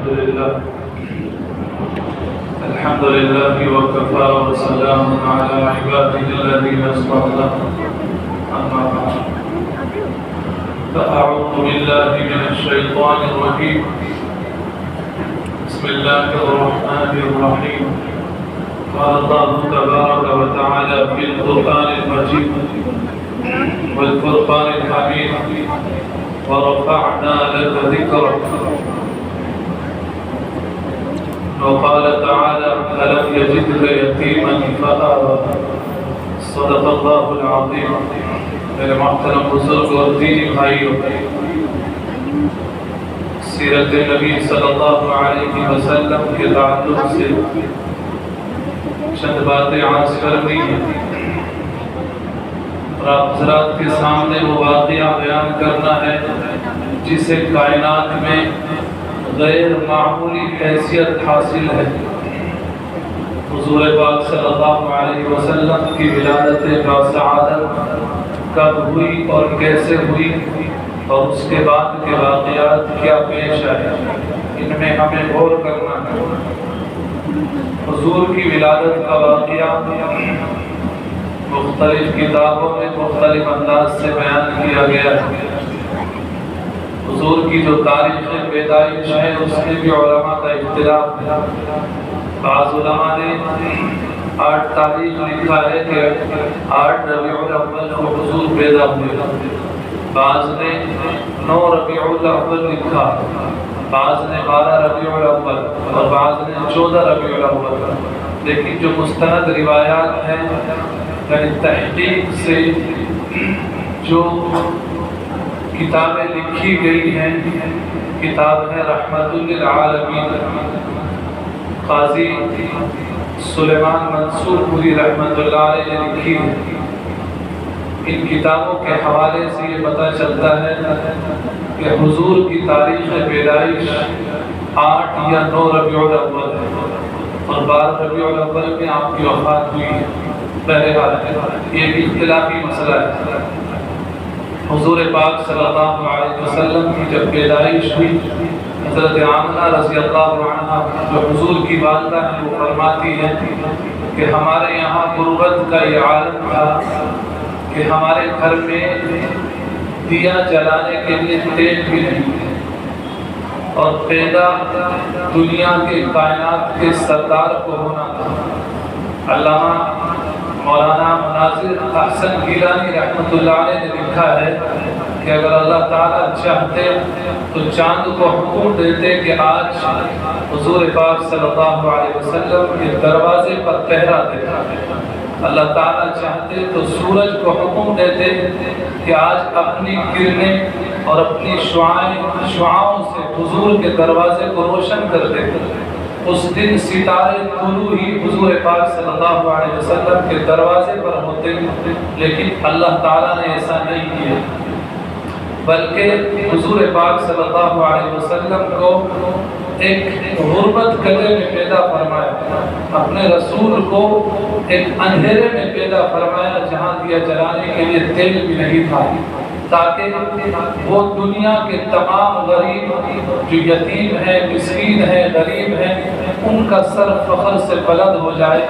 الحمد لله وكفى وسلام على عباده الذين اصطفى أما بعد فأعوذ بالله من الشيطان الرجيم بسم الله الرحمن الرحيم قال الله تبارك وتعالى في القرآن المجيد والفرقان الحميد ورفعنا لك ذكرك وقال تعالى ألم يجدك يتيما فآوى صدق الله العظيم. میرے محترم بزرگ اور دینی بھائیوں، سیرت نبی صلی اللہ علیہ وسلم کے تعلق سے چند باتیں عرض کرنی ہیں اور آپ حضرات کے سامنے وہ واقعہ بیان کرنا ہے جسے کائنات میں غیر معمولی حیثیت حاصل ہے۔ حضور پاک صلی اللہ علیہ وسلم کی ولادت باسعادت کب ہوئی اور کیسے ہوئی اور اس کے بعد کے واقعات کیا پیش آئے، ان میں ہمیں غور کرنا ہے۔ حضور کی ولادت کا واقعہ مختلف کتابوں میں مختلف انداز سے بیان کیا گیا ہے۔ حضور کی جو تاریخ پیدائش ہے اس میں بھی علماء کا اختلاف ہے۔ بعض علماء نے 8 تاریخ لکھا ہے کہ 8 ربیع الاول کو حضور پیدا ہوئے، بعض نے 9 ربیع الاول لکھا، بعض نے 12 ربیع الاول اور بعض نے 14 ربیع الاول۔ لیکن جو مستند روایات ہیں یعنی تحقیق سے جو کتابیں لکھی گئی ہیں، کتاب ہے رحمت للعالمین، قاضی سلیمان منصور پوری رحمت اللہ علیہ نے لکھی ہے۔ ان کتابوں کے حوالے سے یہ پتہ چلتا ہے کہ حضور کی تاریخ پیدائش 8 یا 9 ربیع الاول ہے اور 12 ربیع الاول میں آپ کی وفات ہوئی ہے۔ بہرحال یہ بھی اختلافی مسئلہ ہے۔ حضور پاک صلی اللہ علیہ وسلم کی جب پیدائش ہوئی، حضرت آمنہ رضی اللہ عنہا جو حضور کی والدہ ہیں وہ فرماتی ہیں کہ ہمارے یہاں غربت کا یہ عالم تھا کہ ہمارے گھر میں دیا جلانے کے لیے تیل بھی نہیں تھے، اور پیدا دنیا کے کائنات کے سردار کو ہونا تھا۔ علامہ مولانا مناظر احسن گیلانی رحمۃ اللہ علیہ نے لکھا ہے کہ اگر اللہ تعالیٰ چاہتے تو چاند کو حکم دیتے کہ آج حضور پاک صلی اللہ علیہ وسلم کے دروازے پر پہرا دے۔ اللہ تعالیٰ چاہتے تو سورج کو حکم دیتے کہ آج اپنی کرنیں اور اپنی شعاعوں سے حضور کے دروازے کو روشن کر دے۔ اس دن ستارے طلوع ہی حضور پاک صلی اللہ علیہ وسلم کے دروازے پر ہوتے، لیکن اللہ تعالیٰ نے ایسا نہیں کیا، بلکہ حضور پاک صلی اللہ علیہ وسلم کو ایک غربت گلے میں پیدا فرمایا، اپنے رسول کو ایک اندھیرے میں پیدا فرمایا جہاں دیا جلانے کے لیے تیل بھی نہیں تھا، تاکہ وہ دنیا کے تمام غریب جو یتیم ہیں، مسکین ہیں، غریب ہیں، ان کا سر فخر سے بلند ہو جائے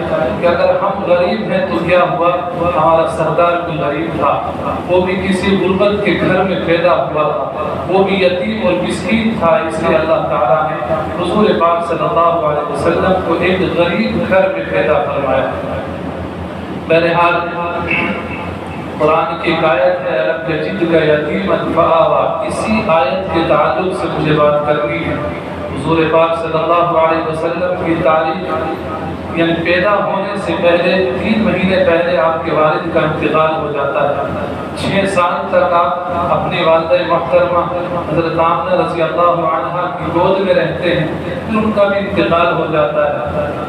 کہ اگر ہم غریب ہیں تو کیا ہوا، ہمارا سردار بھی غریب تھا، وہ بھی کسی غربت کے گھر میں پیدا ہوا تھا، وہ بھی یتیم اور مسکین تھا، اس لیے اللہ تعالیٰ نے حضور پاک صلی اللہ علیہ وسلم کو ایک غریب گھر میں پیدا فرمایا۔ بہرحال قرآن کی ایک آیت ہے أَلَمْ يَجِدْكَ يَتِيمًا فَآوَى، اسی آیت کے تعلق سے مجھے بات کرنی ہے۔ حضور پاک صلی اللہ علیہ وسلم کی تاریخ یعنی پیدا ہونے سے پہلے 3 مہینے پہلے آپ کے والد کا انتقال ہو جاتا ہے۔ 6 سال تک آپ اپنی والدہ محترمہ حضرت آمنہ رضی اللہ عنہا کی گود میں رہتے ہیں، پھر ان کا بھی انتقال ہو جاتا ہے۔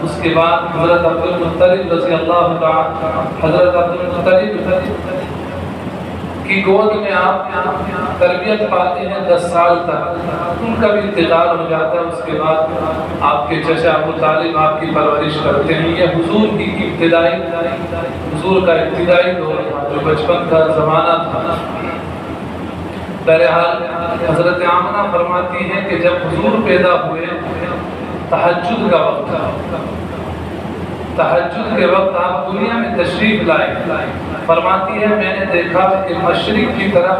اس کے بعد حضرت عبدالمطلب رضی اللہ عنہ، حضرت عبدالمطلب کی گود میں آپ تربیت پاتے ہیں 10 سال تک، ان کا بھی انتقال ہو جاتا ہے۔ اس کے بعد آپ کے چچا ابو طالب آپ کی پرورش کرتے ہیں۔ یہ حضور کا ابتدائی دور تھا جو بچپن کا زمانہ تھا۔ بہرحال حضرت آمنہ فرماتی ہیں کہ جب حضور پیدا ہوئے تہجد کا وقت تھا، تہجد کے وقت آپ دنیا میں تشریف لائے۔ فرماتی ہے میں نے دیکھا کہ مشرق کی طرف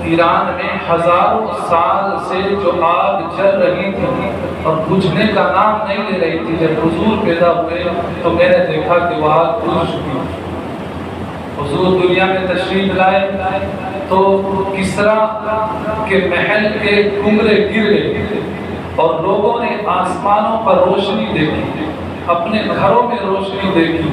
ایران میں ہزاروں سال سے جو آگ جل رہی تھی اور بجھنے کا نام نہیں لے رہی تھی، جب حضور پیدا ہوئے تو میں نے دیکھا کہ وہ آگ بجھ چکی۔ حضور دنیا میں تشریف لائے تو کسرا کے محل کے کنگرے گر گئے اور لوگوں نے آسمانوں پر روشنی دیکھی، اپنے گھروں میں روشنی دیکھی،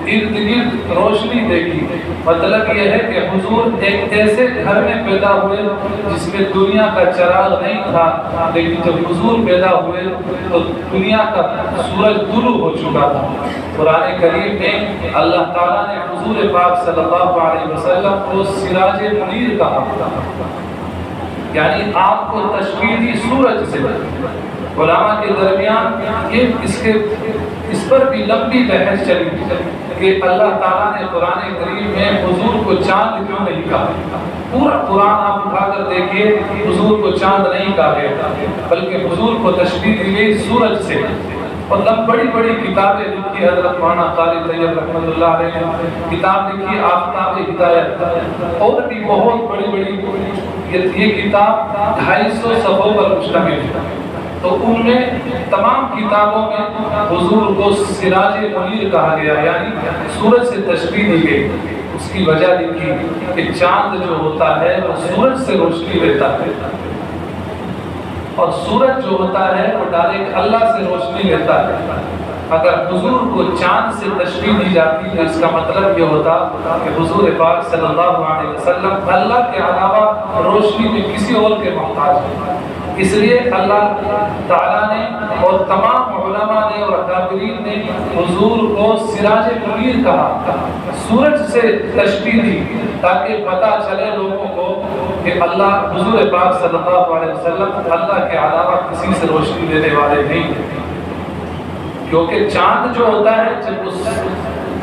ارد گرد روشنی دیکھی۔ مطلب یہ ہے کہ حضور ایک ایسے گھر میں پیدا ہوئے جس میں دنیا کا چراغ نہیں تھا، لیکن جب حضور پیدا ہوئے تو دنیا کا سورج طلوع ہو چکا تھا۔ قرآن کریم میں اللہ تعالیٰ نے حضور پاک صلی اللہ علیہ وسلم کو سراج منیر کہا، یعنی آپ کو تشبیہ دی سورج سے۔ علماء کے درمیان اس پر بھی لمبی بحث چلی کہ اللہ تعالیٰ نے قرآن کریم میں حضور کو چاند کیوں نہیں کہا۔ پورا قرآن آپ اٹھا کر دیکھیے، حضور کو چاند نہیں کہا گیا، بلکہ حضور کو تشبیہ دی گئی سورج سے۔ اور بڑی بڑی کتابیں لکھی حضرت مولانا قاری طیب رحمۃ اللہ علیہ نے، کتاب لکھی آفتاب ہدایت، اور بھی بہت بڑی بڑی، یہ کتاب 250 صفحوں پر مشتمل ہے۔ تو ان میں تمام کتابوں میں حضور کو سراج منیر کہا گیا، یعنی سورج سے تشبیہ دی گئی۔ اس کی وجہ لکھی کہ چاند جو ہوتا ہے وہ سورج سے روشنی لیتا ہے، اور سورج جو ہوتا ہے وہ ڈائریکٹ اللہ سے روشنی لیتا ہے۔ اگر حضور کو چاند سے تشبیہ دی جاتی تو اس کا مطلب یہ ہوتا کہ حضور پاک صلی اللہ علیہ وسلم اللہ کے علاوہ روشنی میں کسی اور کے محتاج ہیں۔ اس لیے اللہ تعالیٰ نے اور تمام علماء نے اور اکابرین نے حضور کو سراج منیر کہا، سورج سے تشبیہ دی، تاکہ پتہ چلے لوگوں کو کہ اللہ حضور پاک صلی اللہ علیہ وسلم اللہ کے علاوہ کسی سے روشنی دینے والے نہیں ہیں۔ کیونکہ چاند جو ہوتا ہے جب اس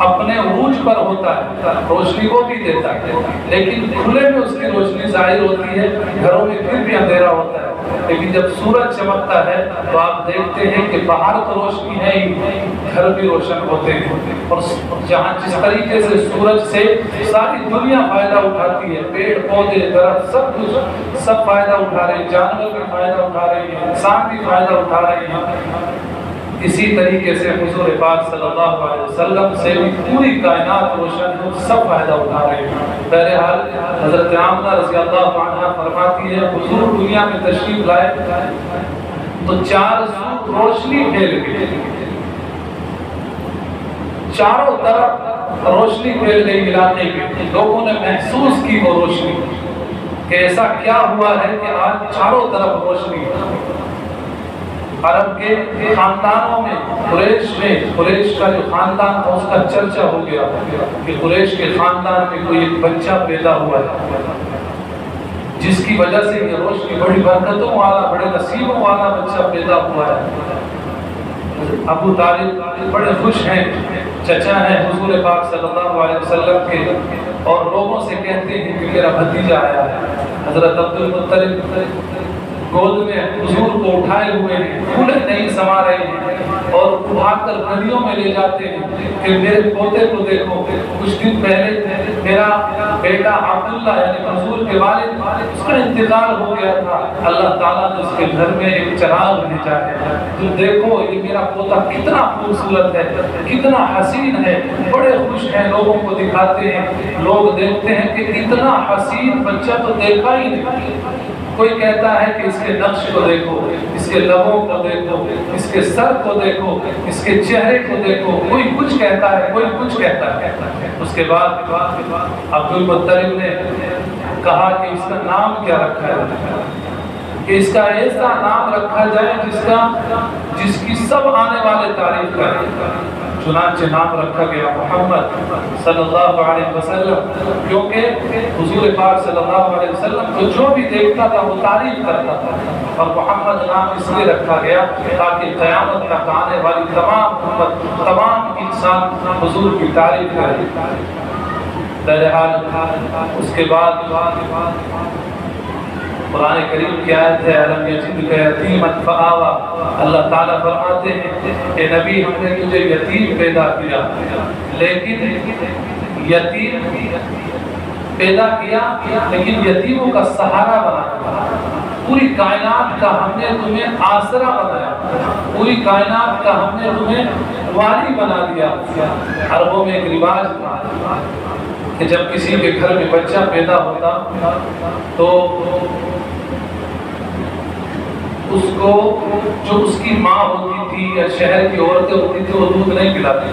اپنے عروج پر ہوتا ہے روشنی وہ بھی دیتا ہے، لیکن کھلے میں اس کی روشنی ظاہر ہوتی ہے، گھروں میں پھر بھی اندھیرا ہوتا ہے۔ لیکن جب سورج چمکتا ہے تو آپ دیکھتے ہیں کہ باہر تو روشنی ہے ہی، گھر بھی روشن ہوتے ہیں۔ اور جہاں جس طریقے سے سورج سے ساری دنیا فائدہ اٹھاتی ہے، پیڑ پودے درخت سب فائدہ اٹھا رہے ہیں، جانور بھی فائدہ اٹھا رہے ہیں، انسان بھی فائدہ اٹھا رہے ہیں، اسی طریقے سے حضور پاک صلی اللہ علیہ وسلم سے بھی پوری کائنات روشن ہے، سب فائدہ اٹھا رہے ہیں۔ بہرحال حضرت آمنہ رضی اللہ عنہا فرماتی ہے حضور دنیا میں تشریف لائے تو چار سو روشنی پھیل گئی، چاروں طرف روشنی پھیل گئی علاقے میں۔ لوگوں نے محسوس کی وہ روشنی کہ ایسا کیا ہوا ہے کہ آج چاروں طرف روشنی ہے۔ عرب کے خاندانوں میں قریش کا جو خاندان تھا اس کا چرچا ہو گیا کہ قریش کے خاندان میں کوئی ایک بچہ پیدا ہوا ہے جس کی وجہ سے یہ روشنی بڑی برکتوں والا بڑے نصیبوں والا بچہ پیدا ہوا ہے۔ ابو طالب بڑے خوش ہیں، چچا ہیں حضور پاک صلی اللہ علیہ وسلم کے، اور لوگوں سے کہتے ہیں کہ میرا بھتیجا آیا ہے۔ حضرت عبد المطلب گود میں حضور کو اٹھائے ہوئے ہیں، پھولے نہیں سما رہے ہیں، اور اٹھا کر ندیوں میں لے جاتے ہیں کہ میرے پوتے کو دیکھو۔ کچھ دن پہلے میرا بیٹا عبداللہ یعنی حضور کے والد، اس کا انتقال ہو گیا تھا، اللہ تعالیٰ نے اس کے گھر میں ایک چراغ بھیجا ہے، تو دیکھو یہ میرا پوتا کتنا خوبصورت ہے، کتنا حسین ہے۔ بڑے خوش ہیں، لوگوں کو دکھاتے ہیں، لوگ دیکھتے ہیں کہ اتنا حسین بچہ تو دیکھا ہی نہیں۔ کوئی کہتا ہے کہ اس کے نقش کو دیکھو، اس کے لبوں کو دیکھو، اس کے سر کو دیکھو، اس کے چہرے کو دیکھو، کوئی کچھ کہتا ہے، کوئی کچھ کہتا ہے۔ اس کے بعد عبد المطلب نے کہا کہ اس کا نام کیا رکھا ہے، کہ اس کا ایسا نام رکھا جائے جس کی سب آنے والے تعریف کریں۔ چنانچہ نام رکھا گیا محمد صلی اللہ علیہ وسلم، کیونکہ حضور پاک صلی اللہ علیہ وسلم کو جو بھی دیکھتا تھا وہ تعریف کرتا تھا، اور محمد نام اس لیے رکھا گیا تاکہ قیامت تک آنے والی تمام امت، تمام انسان حضور کی تعریف کرے۔ بہرحال اس کے بعد قرآن کریم کی آیت ہے الم یجدک یتیما فآوی، اللہ تعالیٰ فرماتے ہیں کہ نبی ہم نے تجھے یتیم پیدا کیا، لیکن یتیم پیدا کیا لیکن یتیموں کا سہارا بنا، پوری کائنات کا ہم نے تمہیں آسرا بنایا، پوری کائنات کا ہم نے تمہیں والی بنا دیا۔ عربوں میں ایک رواج تھا کہ جب کسی کے گھر میں بچہ پیدا ہوتا تو اس کو جو اس کی ماں ہوتی تھی یا شہر کی عورتیں ہوتی تھی وہ دودھ نہیں پلاتی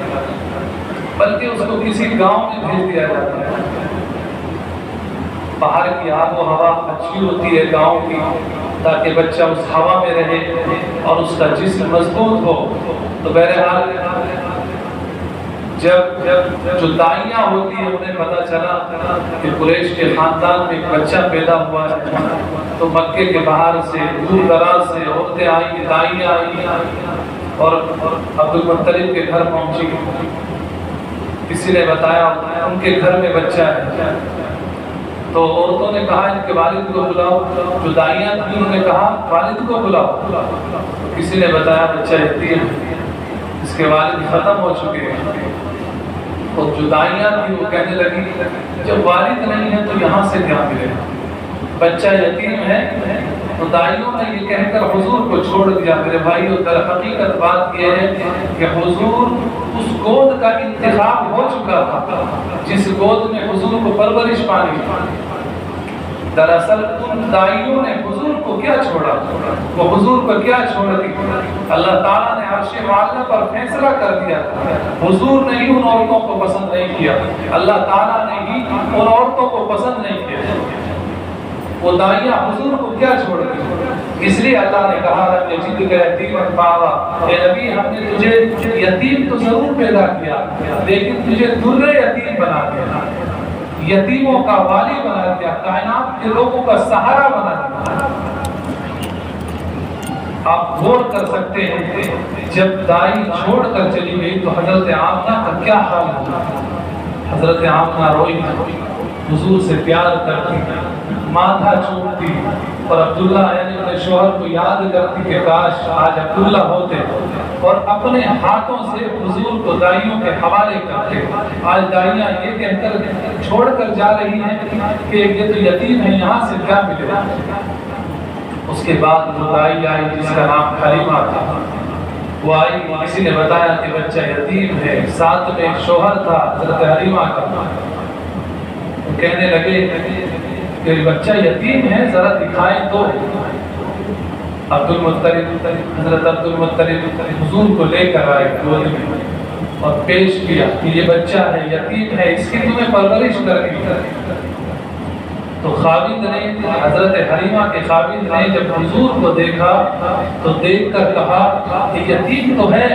بلکہ اس کو کسی گاؤں میں بھیج دیا جاتا ہے۔ باہر کی آب و ہوا اچھی ہوتی ہے گاؤں کی، تاکہ بچہ اس ہوا میں رہے اور اس کا جسم مضبوط ہو۔ تو بہرحال جب جو دائیاں ہوتی ہیں انہیں پتہ چلا کہ قریش کے خاندان میں ایک بچہ پیدا ہوا ہے، تو مکے کے باہر سے دور دراز سے عورتیں آئیں، دائیاں آئیں اور عبد المطلب کے گھر پہنچی۔ کسی نے بتایا ان کے گھر میں بچہ ہے، تو عورتوں نے کہا ان کے والد کو بلاؤ، جو دائیاں تھیں انہوں نے کہا والد کو بلاؤ۔ کسی نے بتایا بچہ یتیم ہے، اس کے والد ختم ہو چکے ہیں۔ اور جو دائیاں تھیں وہ کہنے لگی جب والد نہیں ہے تو یہاں سے کیا ملے، بچہ یتیم ہے۔ تو دائیوں نے یہ کہہ کر حضور کو چھوڑ دیا۔ میرے بھائیو، در حقیقت بات یہ ہے کہ حضور اس گود کا انتخاب ہو چکا تھا جس گود میں حضور کو پرورش پانی۔ دراصل ان دائیوں نے حضور کو کیا چھوڑا، وہ حضور کو کیا چھوڑ دی؟ اللہ تعالیٰ نے عرش معلیٰ پر فیصلہ کر دیا۔ حضور نے ہی ان عورتوں کو پسند نہیں کیا، اللہ تعالیٰ نے ہی ان عورتوں کو پسند نہیں کیا۔ وہ دائیاں حضور کو کیا چھوڑ دی؟ اس لیے اللہ نے کہا رب یجدک یتیما فآوی، اے نبی ہم نے تجھے یتیم تو ضرور پیدا کیا لیکن تجھے در یتیم بنا دیا، یتیموں کا والی بنا دیا، کائنات کے لوگوں کا سہارا بنا دیا۔ آپ غور کر سکتے ہیں جب دائی چھوڑ کر چلی گئی تو حضرت آمنہ کا کیا حال ہوا۔ حضرت آمنہ روئی، حضور سے پیار کرتی، ماتھا چومتی اور عبداللہ یعنی اپنے شوہر کو یاد کرتی کہ کاش آج عبداللہ ہوتے، اور اپنے ہاتھوں سے حضور کو دائیوں کے حوالے کرتے۔ آج دائیاں یہ کہہ کر چھوڑ کر جا رہی ہیں کہ یہ تو یتیم ہے، یہاں سے کیا ملے گا۔ اس کے بعد وہ دائی آئی جس کا نام حلیمہ تھا، وہ آئی، کسی نے بتایا کہ بچہ یتیم ہے، ساتھ میں ایک شوہر تھا حضرت حلیمہ کا۔ وہ کہنے لگے کہ بچہ یتیم ہے، ذرا دکھائیں تو۔ حضرت عبد المطلب حضور کو لے کر آئے گود میں اور پیش کیا کہ یہ بچہ ہے، یتیم ہے، اس کی تمہیں پرورش کرنی ہے۔ تو خاوند نے، حضرت حلیمہ کے خاوند نے جب حضور کو دیکھا تو دیکھ کر کہا کہ یتیم تو ہے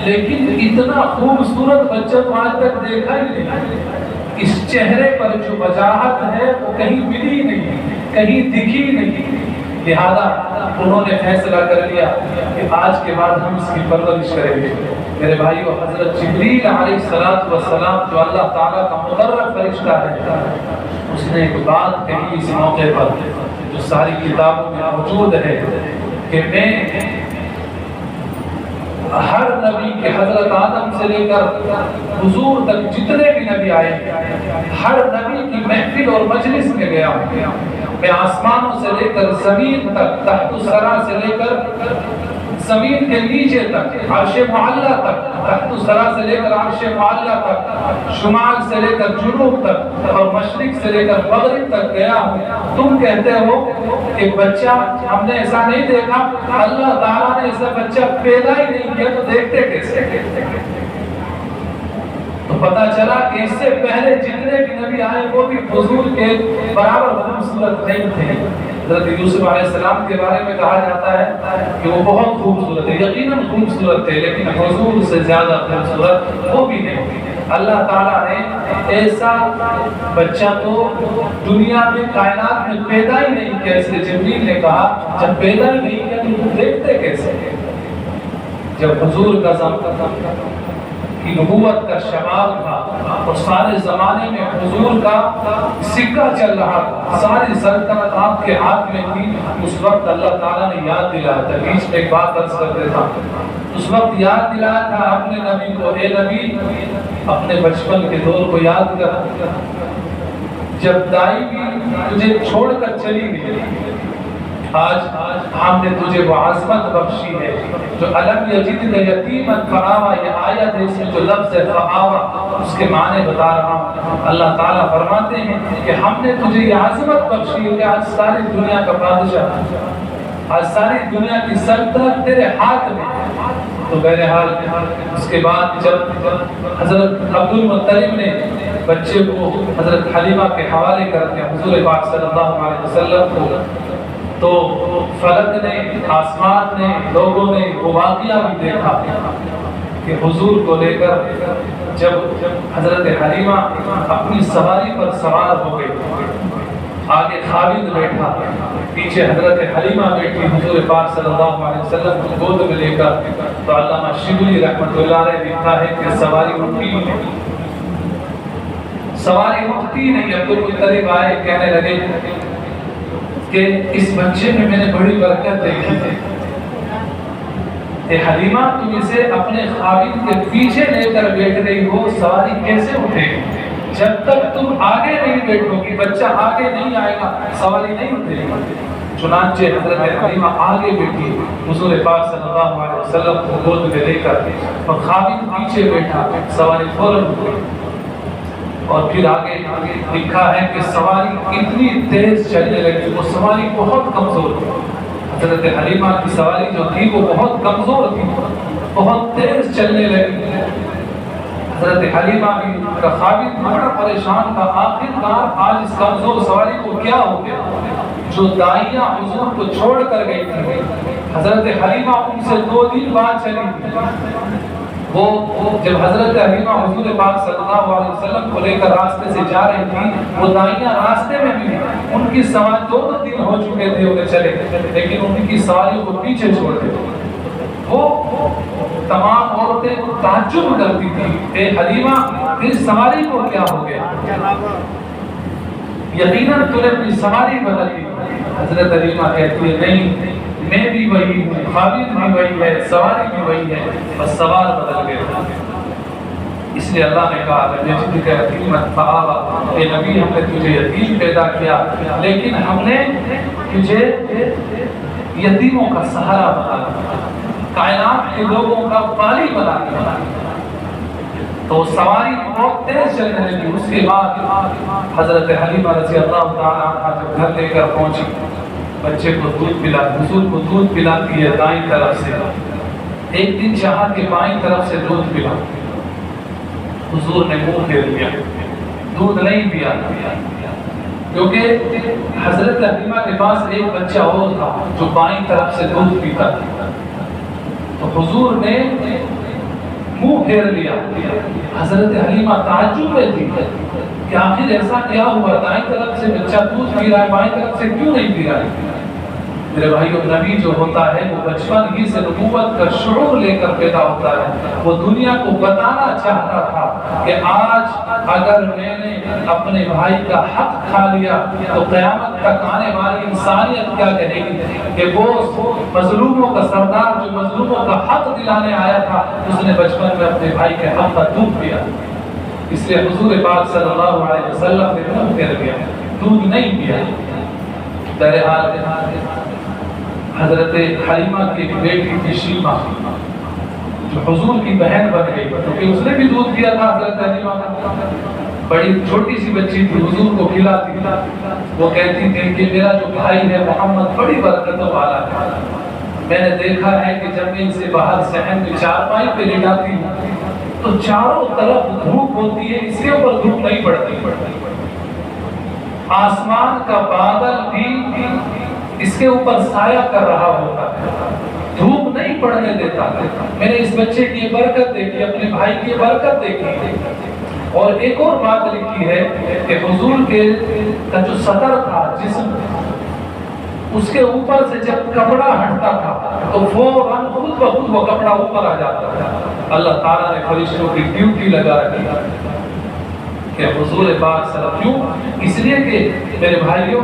لیکن اتنا خوبصورت بچہ تو آج تک دیکھا ہی نہیں، اس چہرے پر جو وجاہت ہے وہ کہیں ملی نہیں، کہیں دکھی نہیں۔ لہذا انہوں نے فیصلہ کر لیا کہ آج کے بعد ہم اس کی پرورش کریں گے۔ میرے بھائیو، حضرت جبریل علیہ السلام جو اللہ تعالیٰ کا مقرر فرشتہ ہے، اس نے ایک بات کہی اس موقع پر جو ساری کتابوں میں موجود ہے کہ میں ہر نبی کے حضرت آدم سے لے کر حضور تک جتنے بھی نبی آئے ہر نبی کی محفل اور مجلس میں گیا ہوں۔ میں آسمانوں سے لے کر زمین تک، تحت الثری سے لے کر زمین کے نیچے تک، عرش معلیٰ تک، تحت الثری سے لے کر عرش معلیٰ تک، شمال سے لے کر جنوب تک اور مشرق سے لے کر مغرب تک گیا ہوں۔ تم کہتے ہو کہ بچہ ہم نے ایسا نہیں دیکھا، اللہ تعالیٰ نے ایسا بچہ پیدا ہی نہیں کیا، تو دیکھتے کیسے؟ تو پتہ چلا کہ اس سے پہلے جتنے بھی نبی آئے وہ بھی حضور کے برابر خوبصورت نہیں تھے۔ حضرت یوسف علیہ السلام کے بارے میں کہا جاتا ہے کہ وہ بہت خوبصورت ہے، یقیناً خوبصورت تھے لیکن حضور سے زیادہ خوبصورت وہ بھی نہیں۔ اللہ تعالیٰ نے ایسا بچہ تو دنیا میں کائنات میں پیدا ہی نہیں کیا، اس لیے جبریل نے کہا جب پیدا ہی نہیں کیا تو دیکھتے کیسے؟ جب حضور کا کی نبوت کا شمال تھا اور سارے زمانے میں حضور کا سکہ چل رہا تھا، ساری سلطنت آپ کے ہاتھ میں تھی، اس وقت اللہ تعالیٰ نے یاد دلایا تھا۔ بیچ میں ایک بات عرض کرتے تھا، اس وقت یاد دلایا تھا اپنے نبی کو، اے نبی اپنے بچپن کے دور کو یاد کر، جب دائی بھی تجھے چھوڑ کر چلی گئی، آج ہم نے تجھے وہ عظمت بخشی ہے جو علم یجدک یتیما فآویٰ، یہ آیت ہے، اس میں جو لفظ ہے فآویٰ اس کے معنی بتا رہا ہوں۔ اللہ تعالیٰ فرماتے ہیں کہ ہم نے تجھے یہ عظمت بخشی ہے کہ آج ساری دنیا کا بادشاہ، آج ساری دنیا کی سلطنت تیرے ہاتھ میں۔ تو بہرحال اس کے بعد جب حضرت عبد المطلب نے بچے کو حضرت حلیمہ کے حوالے کر دیا حضور پاک صلی اللہ علیہ وسلم کو، تو فلک نے، آسمان نے، لوگوں نے وہ واقعہ بھی دیکھا کہ حضور کو لے کر جب حضرت حلیمہ اپنی سواری پر سوار ہو گئی، آگے خالد بیٹھا، پیچھے حضرت حلیمہ بیٹھی، حضور پاک صلی اللہ علیہ وسلم کو گود میں لے کر، تو علامہ شبلی رحمۃ اللہ علیہ لکھا ہے کہ سواری اٹھتی نہیں، سواری اٹھتی نہیں۔ عبد المطلب آئے، کہنے لگے کہ اس بچے میں میں نے بڑی برکت دیکھی ہے، اے حلیمہ تم اسے اپنے خاوند کے پیچھے لے کر بیٹھ رہی ہو، سواری کیسے اٹھے گی؟ جب تک تم آگے نہیں بیٹھو گی، بچہ آگے نہیں آئے گا، سواری نہیں اٹھے گی۔ چنانچہ حضرت حلیمہ آگے بیٹھی، حضور پاک صلی اللہ علیہ وسلم کو گود میں لے کر، اور خاوند پیچھے بیٹھا، سواری فوراً اٹھی۔ اور پھر آگے لکھا ہے کہ سواری اتنی تیز چلنے لگی، وہ سواری بہت کمزور تھی، حضرت حلیمہ کی سواری جو تھی وہ بہت کمزور تھی، بہت تیز چلنے لگی۔ حضرت حلیمہ کا خاوند بڑا پریشان تھا، آخر کار آج اس کمزور سواری کو کیا ہو گیا؟ جو دائیاں حضور کو چھوڑ کر گئی تھی، حضرت حلیمہ ان سے 2 دن بعد چلی، وہ جب حضرت حلیمہ حضور پاک صلی اللہ علیہ وسلم کو لے کر راستے سے جا رہی تھی، وہ دائیاں راستے میں بھی ان کی سواری 2 دن ہو چکے تھے انہیں چلے، لیکن ان کی سواری کو پیچھے چھوڑ دے۔ وہ تمام عورتیں تعجب کرتی تھی، اے حلیمہ تیری سواری کو کیا ہو گیا؟ یقیناً تو نے اپنی سواری بدل دی۔ حضرت حلیمہ کہتی ہے نہیں، میں بھی وہی ہوں، خاوند بھی وہی ہے، سواری بھی وہی ہے، بس سوار بدل گیا۔ اس لیے اللہ نے کہا یجدک یتیما فآویٰ، اے نبی ہم نے تجھے یتیم پیدا کیا، لیکن ہم نے تجھے یتیموں کا سہارا بنا دیا، کائنات کے لوگوں کا والی بنا دیا۔ تو سواری بہت تیز چلنے لگی۔ اس کے بعد حضرت حلیمہ رضی اللہ تعالیٰ عنہ جب گھر لے کر پہنچی، بچے کو دودھ پلا، حضور کو دودھ پلاتی ہے دائیں طرف سے، ایک دن چاہا کہ بائیں طرف سے دودھ پلا، حضور نے منہ پھیر لیا، دودھ نہیں پیا، کیونکہ حضرت حلیمہ کے پاس ایک بچہ اور تھا جو بائیں طرف سے دودھ پیتا تھا، تو حضور نے منہ پھیر لیا۔ حضرت حلیمہ تعجب میں تھی کہ آخر ایسا کیا ہوا، دائیں طرف سے بچہ دودھ پی رہا ہے، بائیں طرف سے کیوں نہیں پی رہا ہے؟ میرے بھائیو، نبی جو ہوتا ہے وہ بچپن ہی سے نبوت کا شعور لے کر پیدا ہوتا ہے۔ وہ دنیا کو بتانا چاہتا تھا کہ آج اگر میں نے اپنے بھائی کا حق کھا لیا تو قیامت تک آنے والی انسانیت کیا کہے گی کہ وہ مظلوموں کا سردار جو مظلوموں کا حق دلانے آیا تھا، اس نے بچپن میں اپنے بھائی کے حق کا دودھ پیا۔ اس لیے حضور پاک صلی اللہ علیہ وسلم نے منہ پھیر لیا، دودھ نہیں پیا۔ بہرحال حضرت حلیمہ کی بیٹی تھی شیمہ، جو حضور کی بہن بن گئی، کیونکہ اس نے بھی دودھ پیا تھا حضرت حلیمہ کا۔ بڑی چھوٹی سی بچی تھی، حضور کو کھلاتی تھی۔ وہ کہتی تھی کہ میرا جو بھائی ہے محمد بڑی برکتوں والا ہے، میں نے دیکھا ہے کہ جب میں اسے باہر صحن میں چارپائی پہ لٹاتی ہوں تو چاروں طرف دھوپ ہوتی ہے، اس کے اوپر دھوپ نہیں پڑتی، آسمان کا بادل بھی اس کے اوپر سایہ کر رہا ہوتا ہے، دھوپ نہیں پڑنے دیتا۔ میں نے اس بچے کی برکت دیکھی، اپنے بھائی کی برکت دیکھی۔ اور ایک اور بات لکھی ہے کہ حضور کے کا جو سطر تھا جسم، اس کے اوپر سے جب کپڑا ہٹتا تھا تو فوراً خود بخود وہ کپڑا اوپر آ جاتا تھا۔ اللہ تعالیٰ نے فرشتوں کی ڈیوٹی لگا رکھی کہ حضور پاک صلی اللہ علیہ وسلم، کیوں؟ اس لیے کہ میرے بھائیوں،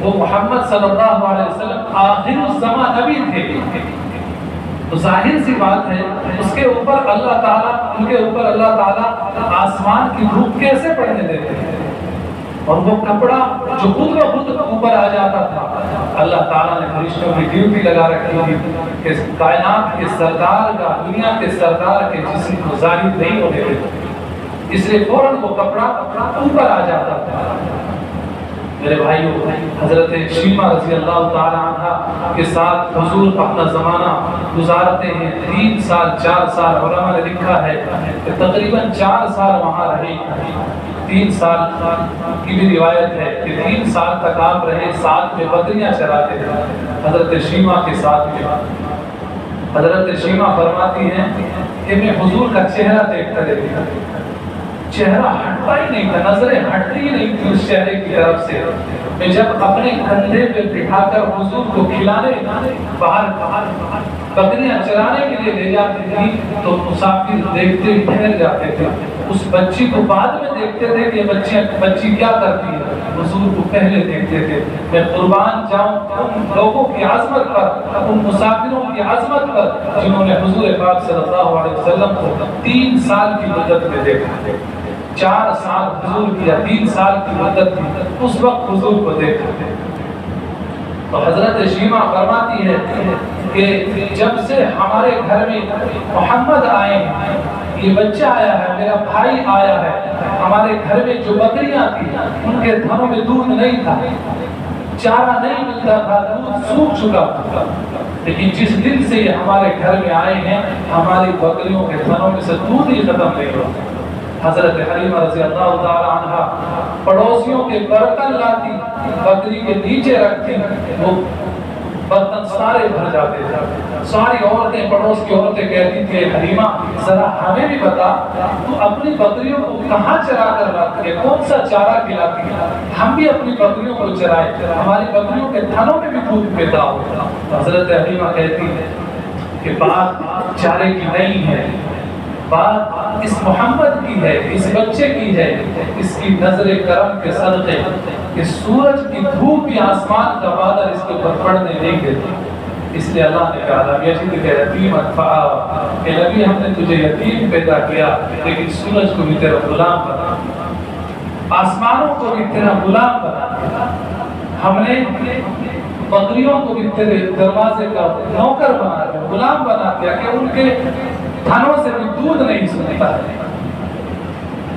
وہ محمد صلی اللہ علیہ وسلم آخر الزمان نبی تھے، تو ظاہر سی بات ہے اس کے اوپر اللہ تعالیٰ، ان کے اوپر اللہ تعالیٰ آسمان کی دھوپ کیسے پڑنے دیتے ہیں؟ اور وہ کپڑا جو خود بخود اوپر آ جاتا تھا، اللہ تعالیٰ نے فرشتوں کی ڈیوٹی لگا رکھی تھی کہ کائنات کے سردار کا، دنیا کے سردار کے جسم کو ظاہر نہیں ہونے دیتے، اس لیے فوراً وہ کپڑا اوپر آ جاتا تھا۔ میرے بھائیوں، حضرت شیمہ رضی اللہ تعالی عنہ کے ساتھ حضور اپنا زمانہ گزارتے ہیں، 3 سال 4 سال، علماء نے لکھا ہے کہ تقریباً 4 سال وہاں رہے۔ 3 سال کی بھی روایت ہے کہ 3 سال تک آپ رہے، ساتھ میں بکریاں چراتے تھے حضرت شیمہ کے ساتھ میں۔ حضرت شیمہ فرماتی ہیں کہ میں حضور کا چہرہ دیکھتا رہتی تھا، چہرہ ہٹتا ہی نہیں تھا، نظریں ہٹتی ہی نہیں تھی اس چہرے کی طرف سے۔ میں جب اپنے کندھے پہ بٹھا کر حضور کو کھلانے باہر بکریاں چرانے کے لیے لے جاتی تھی تو مسافر دیکھتے ہی ٹھہر جاتے تھے، اس بچی کو بعد میں دیکھتے تھے کہ بچی کیا کرتی ہے، حضور کو پہلے دیکھتے تھے۔ میں قربان جاؤں ان لوگوں کی عظمت پر، ان مسافروں کی عظمت پر جنہوں نے حضور پاک صلی اللہ علیہ وسلم کو 3 سال کی مدت میں دیکھا۔ 4 سال حضور کیا، 3 سال کی مدت تھی، اس وقت حضور کو دیکھا۔ تو حضرت شیمہ فرماتی ہے کہ جب سے ہمارے گھر میں محمد آئے ہیں، یہ بچہ آیا ہے، میرا بھائی آیا ہے، ہمارے گھر میں جو بکریاں تھیں ان کے تھنوں میں دودھ نہیں تھا، چارہ نہیں ملتا تھا، دودھ سوکھ چکا تھا، لیکن جس دن سے یہ ہمارے گھر میں آئے ہیں ہماری بکریوں کے تھنوں میں سے دودھ ہی ختم نہیں ہوا۔ حضرت حلیمہ رضی اللہ تعالی عنہ پڑوسیوں کے برتن لاتی، بکری کے نیچے رکھتی، وہ برتن سارے بھر جاتے تھے۔ ساری عورتیں، پڑوس کی عورتیں کہتی تھی حلیمہ ذرا ہمیں بھی بتا تو اپنی بکریوں کو کہاں چرا کر لاتی ہے، کون سا چارہ کھلاتی ہے، ہم بھی اپنی بکریوں کو چرائیں، ہماری بکریوں کے تھنوں میں بھی دودھ پیدا ہو۔ حضرت حلیمہ کہتی ہے کہ بات چارے کی نہیں ہے، بات اس محمد کی ہے، اس بچے کی ہے، اس کی نظر کرم کے صدقے کہ سورج کی دھوپ بھی آسمان کا بادل اس کے اوپر پڑنے نہیں دیتی، اس لیے اللہ نے کہا لم یجدک یتیما فآویٰ، کہ نبی ہم نے تجھے یتیم پیدا کیا لیکن سورج کو بھی تیرا غلام بنا، آسمانوں کو بھی تیرا غلام بنا، ہم نے بکریوں کو بھی تیرے دروازے کا نوکر بنا دیا، غلام بنا دیا کہ ان کے تھنوں سے بھی دودھ نہیں سنتا ہے۔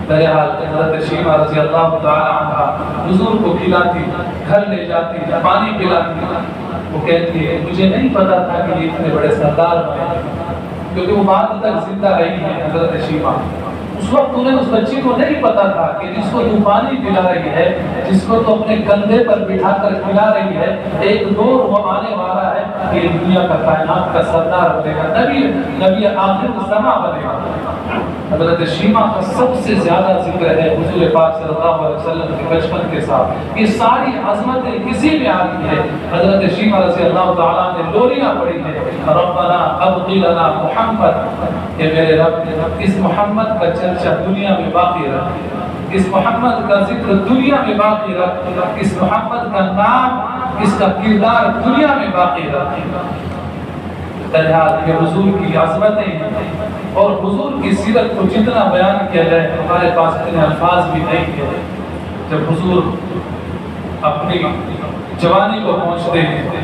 بہرحال حضرت شیمہ رضی اللہ تعالی عنہ حضور کو کھلاتی، گھر لے جاتی، پانی پلاتی، وہ کہتی ہے مجھے نہیں پتا تھا کہ یہ اتنے بڑے سردار بنے، کیونکہ وہ بعد تک زندہ رہی ہے حضرت شیمہ۔ اس وقت انہیں اس بچی کو نہیں پتا تھا کہ جس کو تو پانی پلا رہی ہے، جس کو تو اپنے کندھے پر بٹھا کر کھلا رہی ہے، ایک دور وہ آنے والا ہے کہ یہ دنیا کا کائنات کا سردار بنے گا، نبی آخر الزمان بنے گا۔ حضرت شیمہ کا سب سے زیادہ ذکر ہے حضور پاک صلی اللہ علیہ وسلم کے بچپن کے ساتھ، یہ ساری عظمتیں کسی میں آ رہی ہے۔ حضرت شیمہ رضی اللہ تعالیٰ نے لوریاں پڑھی ہے، ربنا ابقی لنا محمد، کہ میرے رب اس محمد کا چرچا دنیا میں باقی رکھ، اس محمد کا ذکر دنیا میں باقی رکھ، اس محمد کا نام، اس کا کردار دنیا میں باقی رکھ۔ بہرحال یہ حضور کی عظمتیں ہیں، اور حضور کی سیرت کو جتنا بیان کیا جائے ہمارے پاس اتنے الفاظ بھی نہیں ہیں۔ جب حضور اپنی جوانی کو پہنچتے ہیں،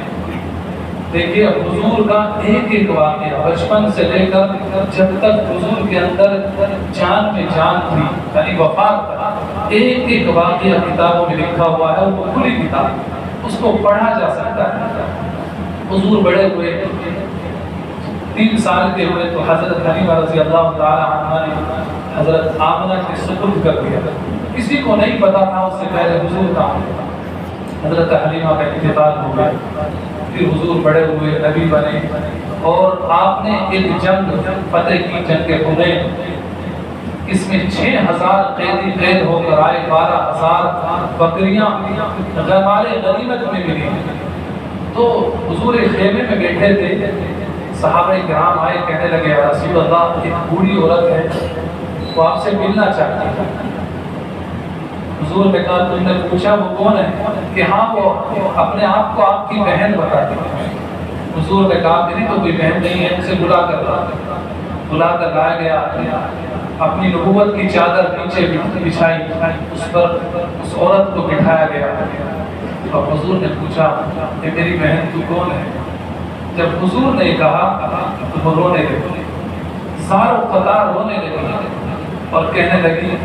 دیکھیے حضور کا ایک ایک واقعہ بچپن سے لے کر جب تک حضور کے اندر جان میں جان تھی، یعنی وفات تک، ایک ایک واقعہ کتابوں میں لکھا ہوا ہے، وہ کھلی کتاب، اس کو پڑھا جا سکتا ہے۔ حضور بڑے ہوئے، 3 سال کے ہوئے تو حضرت حلیمہ رضی اللہ تعالی عنہ نے حضرت آمنہ کے سپرد کر دیا، کسی کو نہیں پتا تھا اس سے پہلے حضور کا۔ حضرت حلیمہ کا انتقال ہو گیا، پھر حضور بڑے ہوئے، نبی بنے، اور آپ نے ایک جنگ فتح کی، جنگ حنین، اس میں 6000 قیدی قید ہو کر آئے، 12000 بکریاں غنیمت میں ملی، تو حضور خیمے میں بیٹھے تھے، صحابہ کرام آئے، کہنے لگے یا رسول اللہ ایک بوڑھی عورت ہے وہ آپ سے ملنا چاہتی ہے۔ حضور نے کہا تم نے پوچھا وہ کون ہے؟ کہ ہاں وہ اپنے آپ کو آپ کی بہن بتاتی ہے۔ حضور نے کہا میری تو کوئی بہن نہیں ہے، اسے بلا کر لایا گیا، اپنی نبوت کی چادر نیچے بچھائی، اس پر اس عورت کو بٹھایا گیا اور حضور نے پوچھا کہ میری بہن تو کون ہے؟ جب حضور نے کہا تو وہ رونے لگی، ساروں قطار رونے لگی اور کہنے لگی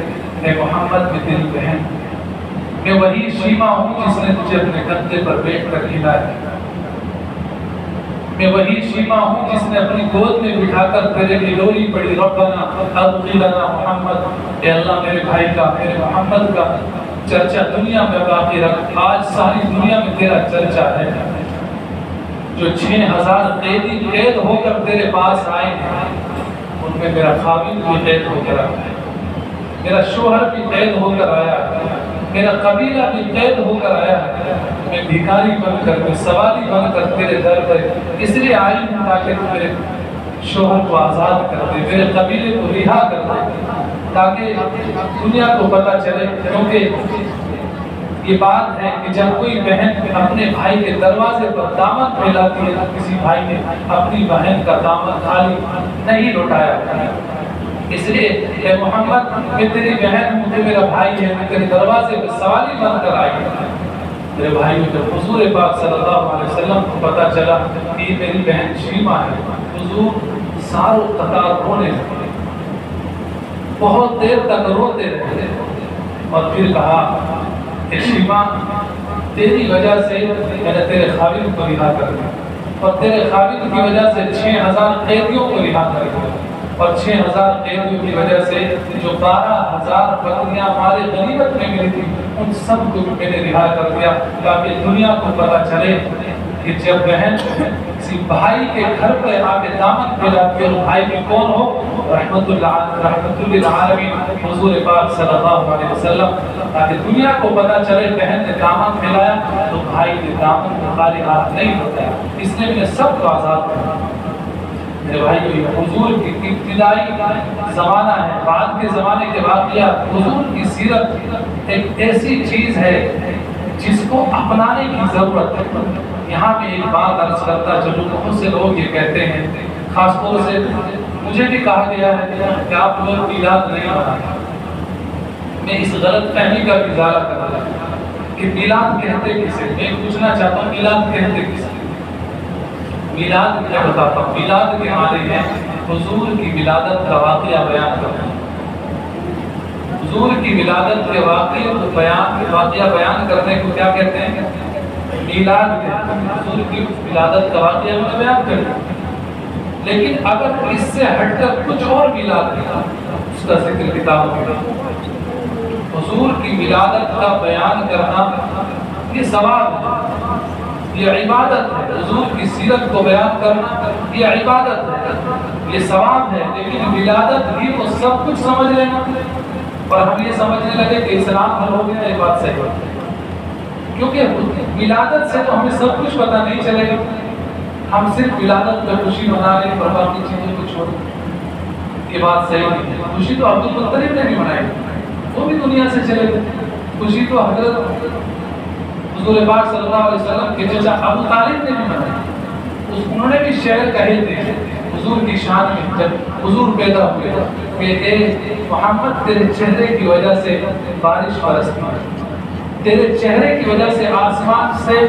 اے محمد میں تیری بہن، میں وہی شیما ہوں جس نے تجھے اپنے کندھے پر بیٹھ کر کھلایا، میں وہی شیما ہوں جس نے اپنی گود میں بٹھا کر تیرے لیے لوری پڑی، ربنا ابقی لنا محمد، اے اللہ میرے بھائی کا، میرے محمد کا چرچا دنیا میں باقی رکھ۔ آج ساری دنیا میں تیرا چرچا ہے، جو 6000 قیدی قید ہو کر تیرے پاس آئے ہیں ان میں میرا خاوند بھی قید ہو کر آیا ہے، میرا شوہر بھی قید ہو کر آیا ہے، میرا قبیلہ بھی قید ہو کر آیا ہے، میں بھیکاری بن کر، میں سوالی بن کر تیرے در پر اس لیے آئی ہوں تاکہ تو میرے شوہر کو آزاد کر دے، میرے قبیلے کو رہا کر دے، تاکہ دنیا کو پتہ چلے۔ کیونکہ یہ بات ہے کہ جب کوئی بہن اپنے بھائی کے دروازے پر دامن پھیلاتی ہے تو کسی بھائی نے اپنی بہن کا دامن خالی نہیں لوٹایا، اس لیے اے محمد میں تیری بہن ہوں، تو میرا بھائی ہے، میں تیرے دروازے پر سوالی بن کر آئی ہوں۔ میرے بھائی جب حضور پاک صلی اللہ علیہ وسلم کو پتہ چلا کہ یہ میری بہن شیما ہے، حضور ساروں قطار رونے لگے، بہت دیر تک روتے رہے اور پھر کہا کہ شیما تیری وجہ سے میں نے تیرے خاوند کو رہا کر دیا اور تیرے خاوند کی وجہ سے 6000 قیدیوں کو رہا کر دیا اور 6000 قیدیوں کی وجہ سے جو 12000 بکریاں ہمارے غنیمت میں ملی تھی ان سب کو میں نے رہا کر دیا، تاکہ دنیا کو پتہ چلے کہ جب بہن کسی بھائی کے گھر پہ آ کے دامن پھیلاتی ہے اور بھائی میں کون ہو، رحمت للعالمین حضور پاک صلی اللہ علیہ وسلم، تاکہ دنیا کو پتہ چلے بہن نے دامن پھیلایا تو بھائی نے دامن کو خالی ہاتھ نہیں بتایا، اس نے سب کو آزاد کیا۔ میرے بھائی حضور کی ابتدائی زمانہ ہے، بعد کے زمانے کے واقعات، حضور کی سیرت ایک ایسی چیز ہے جس کو اپنانے کی ضرورت ہے۔ یہاں میں ایک بات عرض کرتا چلوں، بہت سے لوگ یہ کہتے ہیں، خاص طور سے مجھے بھی کہا گیا ہے کہ آپ لوگ میلاد نہیں مناتے۔ میں اس غلط فہمی کا ازالہ کر رہا ہوں کہ میلاد کہتے کسے، میں پوچھنا چاہتا ہوں میلاد کہتے کسے؟ میلاد کیا بتاتا ہوں، میلاد کے معنی ہے حضور کی ولادت کا واقعہ بیان کرنا۔ حضور کی ولادت کے واقعہ بیان کرنے کو کیا کہتے ہیں؟ میلاد کہتے ہیں۔ حضور کی ولادت کا واقعہ بیان کرنا، لیکن اگر اس سے ہٹ کر کچھ اور میلاد کیا اس کا ذکر کتابوں میں، حضور کی ولادت کا بیان کرنا یہ ثواب ہے، یہ عبادت ہے۔ حضور کی سیرت کو بیان کرنا یہ عبادت ہے، یہ ثواب ہے، لیکن ولادت بھی وہ سب کچھ سمجھ لینا اور ہم یہ سمجھنے لگے کہ اسلام حل ہو گیا، یہ بات صحیح ہے، کیونکہ ولادت سے تو ہمیں سب کچھ پتہ نہیں چلے گا، ہم صرف ولادت میں خوشی منا لیں اور باقی چیزوں کو چھوڑ دیں، یہ بات صحیح نہیں ہے۔ خوشی تو عبد المطلب نے بھی منائی، وہ بھی دنیا سے چلے گئے، خوشی تو حضرت حضور پاک صلی اللہ علیہ وسلم کے چچا ابو طالب نے بھی منائی، انہوں نے بھی شعر کہے تھے حضور کی شان میں جب حضور پیدا ہوئے کہ اے محمد تیرے چہرے کی وجہ سے بارش برستی ہے، تیرے چہرے کی وجہ سے آسمان سے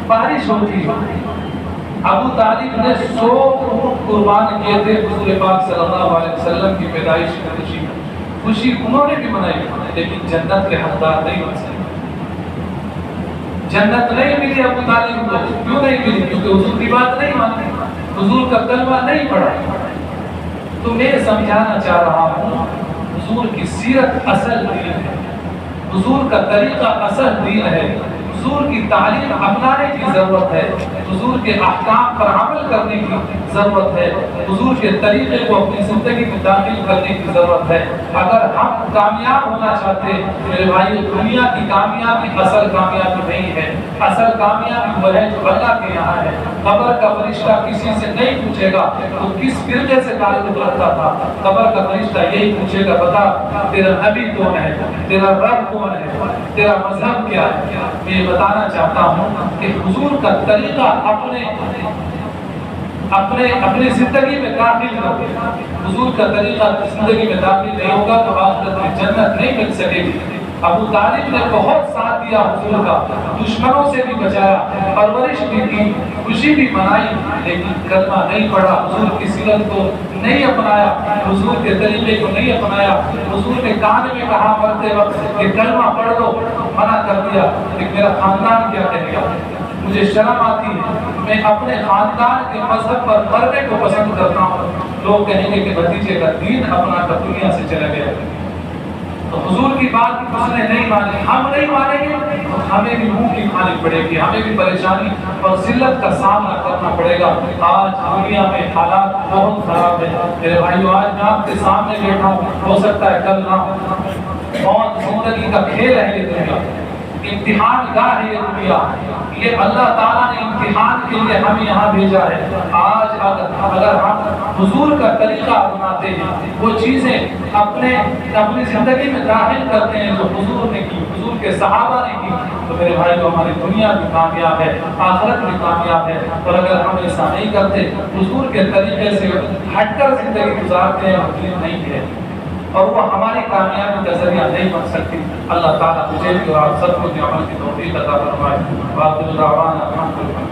بارش ہوتی ہے۔ ابو طالب نے 100 اونٹ قربان کیے تھے حضور پاک صلی اللہ علیہ وسلم کی پیدائش کی خوشی میں، خوشی انہوں نے بھی منائی، لیکن جنت کے حقدار نہیں بن سکے۔ جنت نہیں ملی ابو طالب کو، کیوں نہیں ملی؟ کیونکہ حضور کی بات نہیں مانی، حضور کا کلمہ نہیں پڑھا۔ تو میں سمجھانا چاہ رہا ہوں حضور کی سیرت اصل دین ہے، حضور کا طریقہ اصل دین ہے، حضور کی تعلیم اپنانے کی ضرورت ہے، حضور کے احکام پر عمل کرنے کی ضرورت ہے، حضور کے طریقے کو اپنی زندگی میں داخل کرنے کی ضرورت ہے۔ اگر ہم کامیاب ہونا چاہتے ہیں میرے بھائی، دنیا کی کامیابی اصل کامیابی نہیں ہے، اصل کامیابی وہ ہے جو اللہ کے یہاں ہے۔ قبر کا فرشتہ کسی سے نہیں پوچھے گا تو کس فرقے سے تعلق رکھتا تھا، قبر کا فرشتہ یہی پوچھے گا بتا تیرا نبی کون ہے، تیرا رب کون ہے، تیرا مذہب کیا ہے۔ میں یہ بتانا چاہتا ہوں کہ حضور کا طریقہ اپنے زندگی میں داخل کرو۔ حضور کا طریقہ زندگی میں داخل نہیں ہوگا تو آخرت میں جنت نہیں مل سکے گی۔ ابو طالب نے بہت ساتھ دیا حضور کا، دشمنوں سے بھی بچایا، پرورش بھی کی، خوشی بھی منائی، لیکن کلمہ نہیں پڑھا، حضور کی سیرت کو نہیں اپنایا، حضور کے طریقے کو نہیں اپنایا۔ حضور نے کان میں کہا مرتے وقت کہ کلمہ پڑھ لو، منع کر دیا کہ میرا خاندان کیا کہے گا، مجھے شرم آتی ہے، میں اپنے خاندان کے مذہب پر مرنے کو پسند کرتا ہوں، لوگ کہیں گے کہ بھتیجے کا دین اپنا کر دنیا سے چلا گیا۔ تو حضور کی بات اس نے نہیں مانی، ہم نہیں مانیں گے تو ہمیں بھی منہ کی کھانی پڑے گی، ہمیں بھی پریشانی اور ذلت کا سامنا کرنا پڑے گا۔ آج دنیا میں حالات بہت خراب ہے میرے بھائیو، آج میں آپ کے سامنے بیٹھا ہوں، ہو سکتا ہے کل نہ ہو۔ بہت زندگی کا کھیل ہے یہ دنیا، امتحان گاہ ہے یہ دنیا، یہ اللہ تعالیٰ نے امتحان کے لیے ہمیں یہاں بھیجا ہے۔ آج اگر ہم حضور کا طریقہ اپناتے ہیں، وہ چیزیں اپنی زندگی میں داخل کرتے ہیں جو حضور نے کی، حضور کے صحابہ نے کی، تو میرے بھائی تو ہماری دنیا بھی کامیاب ہے، آخرت بھی کامیاب ہے۔ اور اگر ہم ایسا نہیں کرتے، حضور کے طریقے سے ہٹ کر زندگی گزارتے ہیں، مطلب نہیں ہے اور وہ ہماری کامیابی کا ذریعہ نہیں بن سکتی۔ اللہ تعالیٰ مجھے بھی اور آپ سب کو عمل کی توفیق عطا فرمائے۔ وآخر دعوانا الحمدللہ۔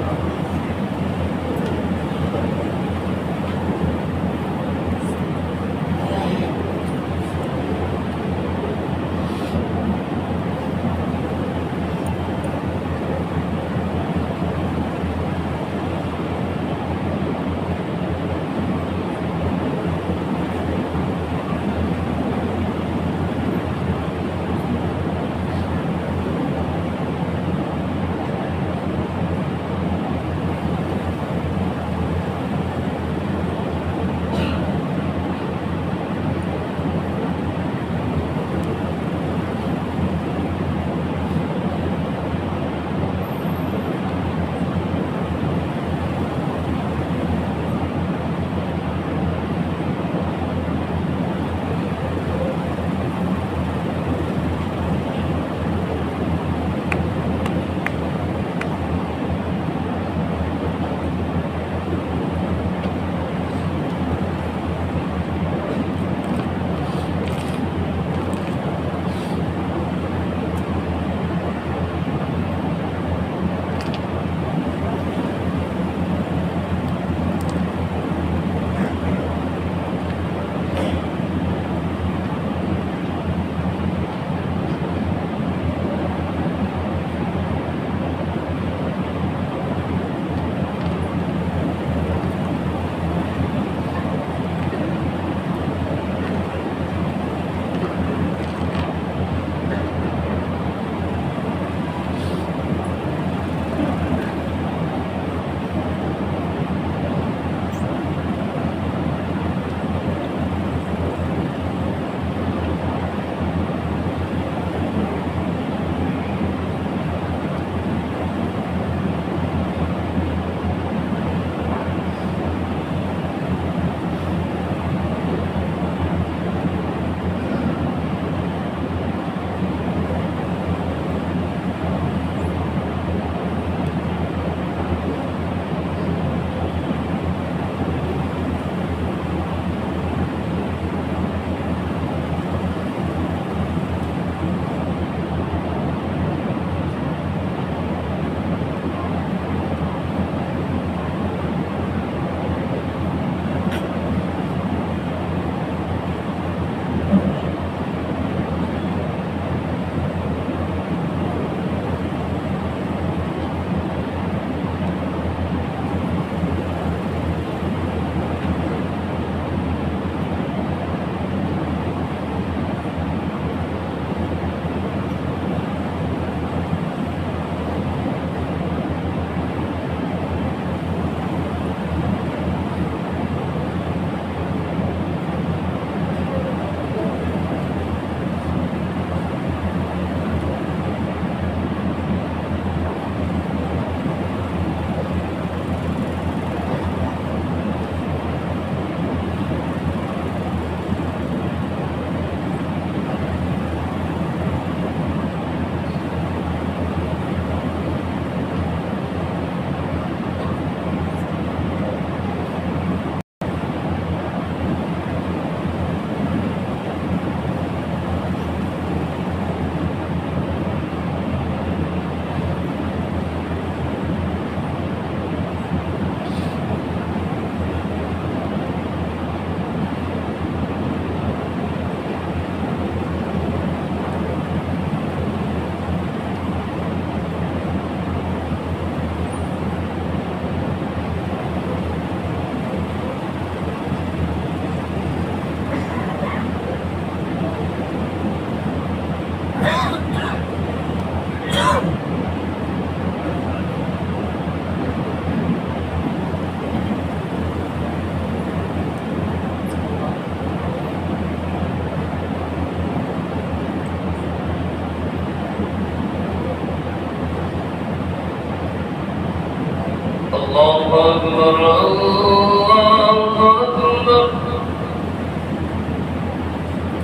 الله أكبر الله أكبر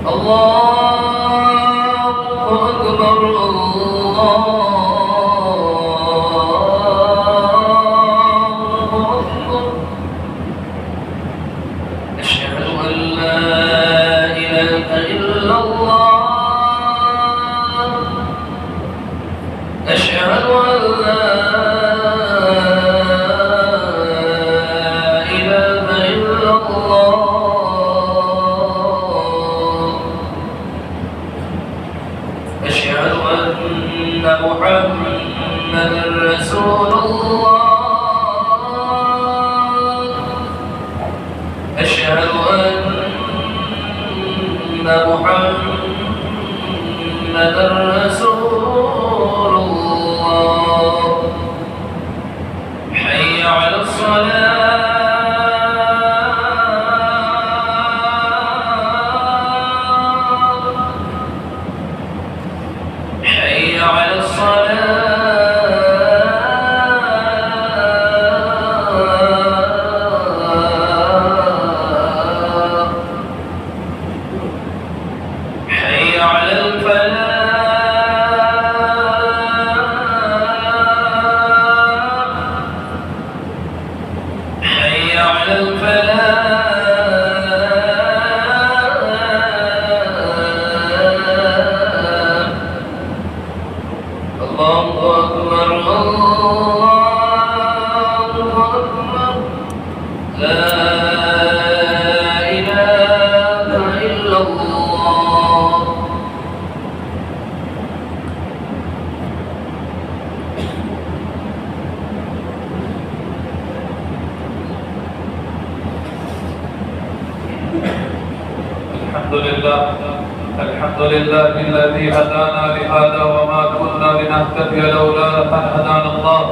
الله أكبر الله أكبر أشهد أن لا إله إلا الله أشهد أن لا محمد رسول الله أشهد أن محمد رسول الله حي على الصلاة حي على الصلاة حي على الفلاح حي على الفلاح الله أكبر الله أكبر لا إله إلا الله الحمد لله الذي هدانا لهذا وما كنا لنهتدي لولا أن هدانا الله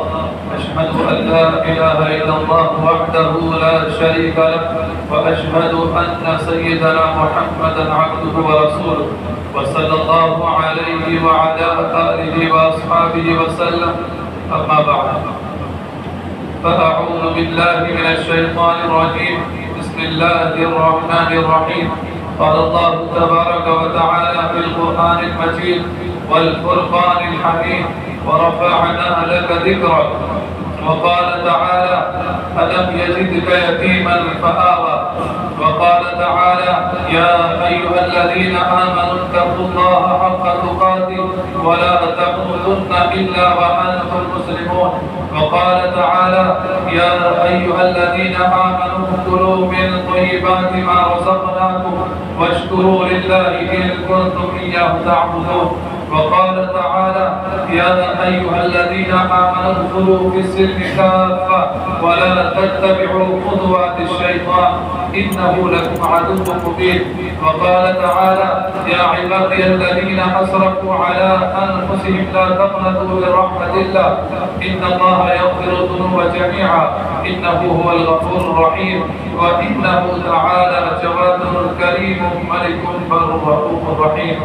أشهد أن لا إله إلا الله وحده لا شريك له وأشهد أن سيدنا محمدا عبده ورسوله وصلى الله عليه وعلى آله وأصحابه وسلم أما بعد فأعوذ بالله من الشيطان الرجيم بسم الله الرحمن الرحيم قال الله تبارك وتعالى في القرآن المجيد والفرقان الحميد ورفعنا لك ذكرك وقال تعالى ألم يجدك يتيما فآوى وقال تعالى يا أيها الذين آمنوا اتقوا الله حق تقاته ولا تموتن إلا وأنتم مسلمون وقال تعالى يا أيها الذين آمنوا كلوا من طيبات ما رزقناكم واشكروا لله إن كنتم إياه تعبدون وقال تعالى يا أيها الذين آمنوا ادخلوا في السلم كافة ولا تتبعوا خطوات الشيطان إنه لكم عدو مبين وقال تعالى يا عبادي الذين أسرفوا على أنفسهم لا تقنطوا من رحمة الله إن الله يغفر الذنوب جميعا إنه هو الغفور الرحيم وإنه تعالى جواد كريم ملك بر رؤوف رحيم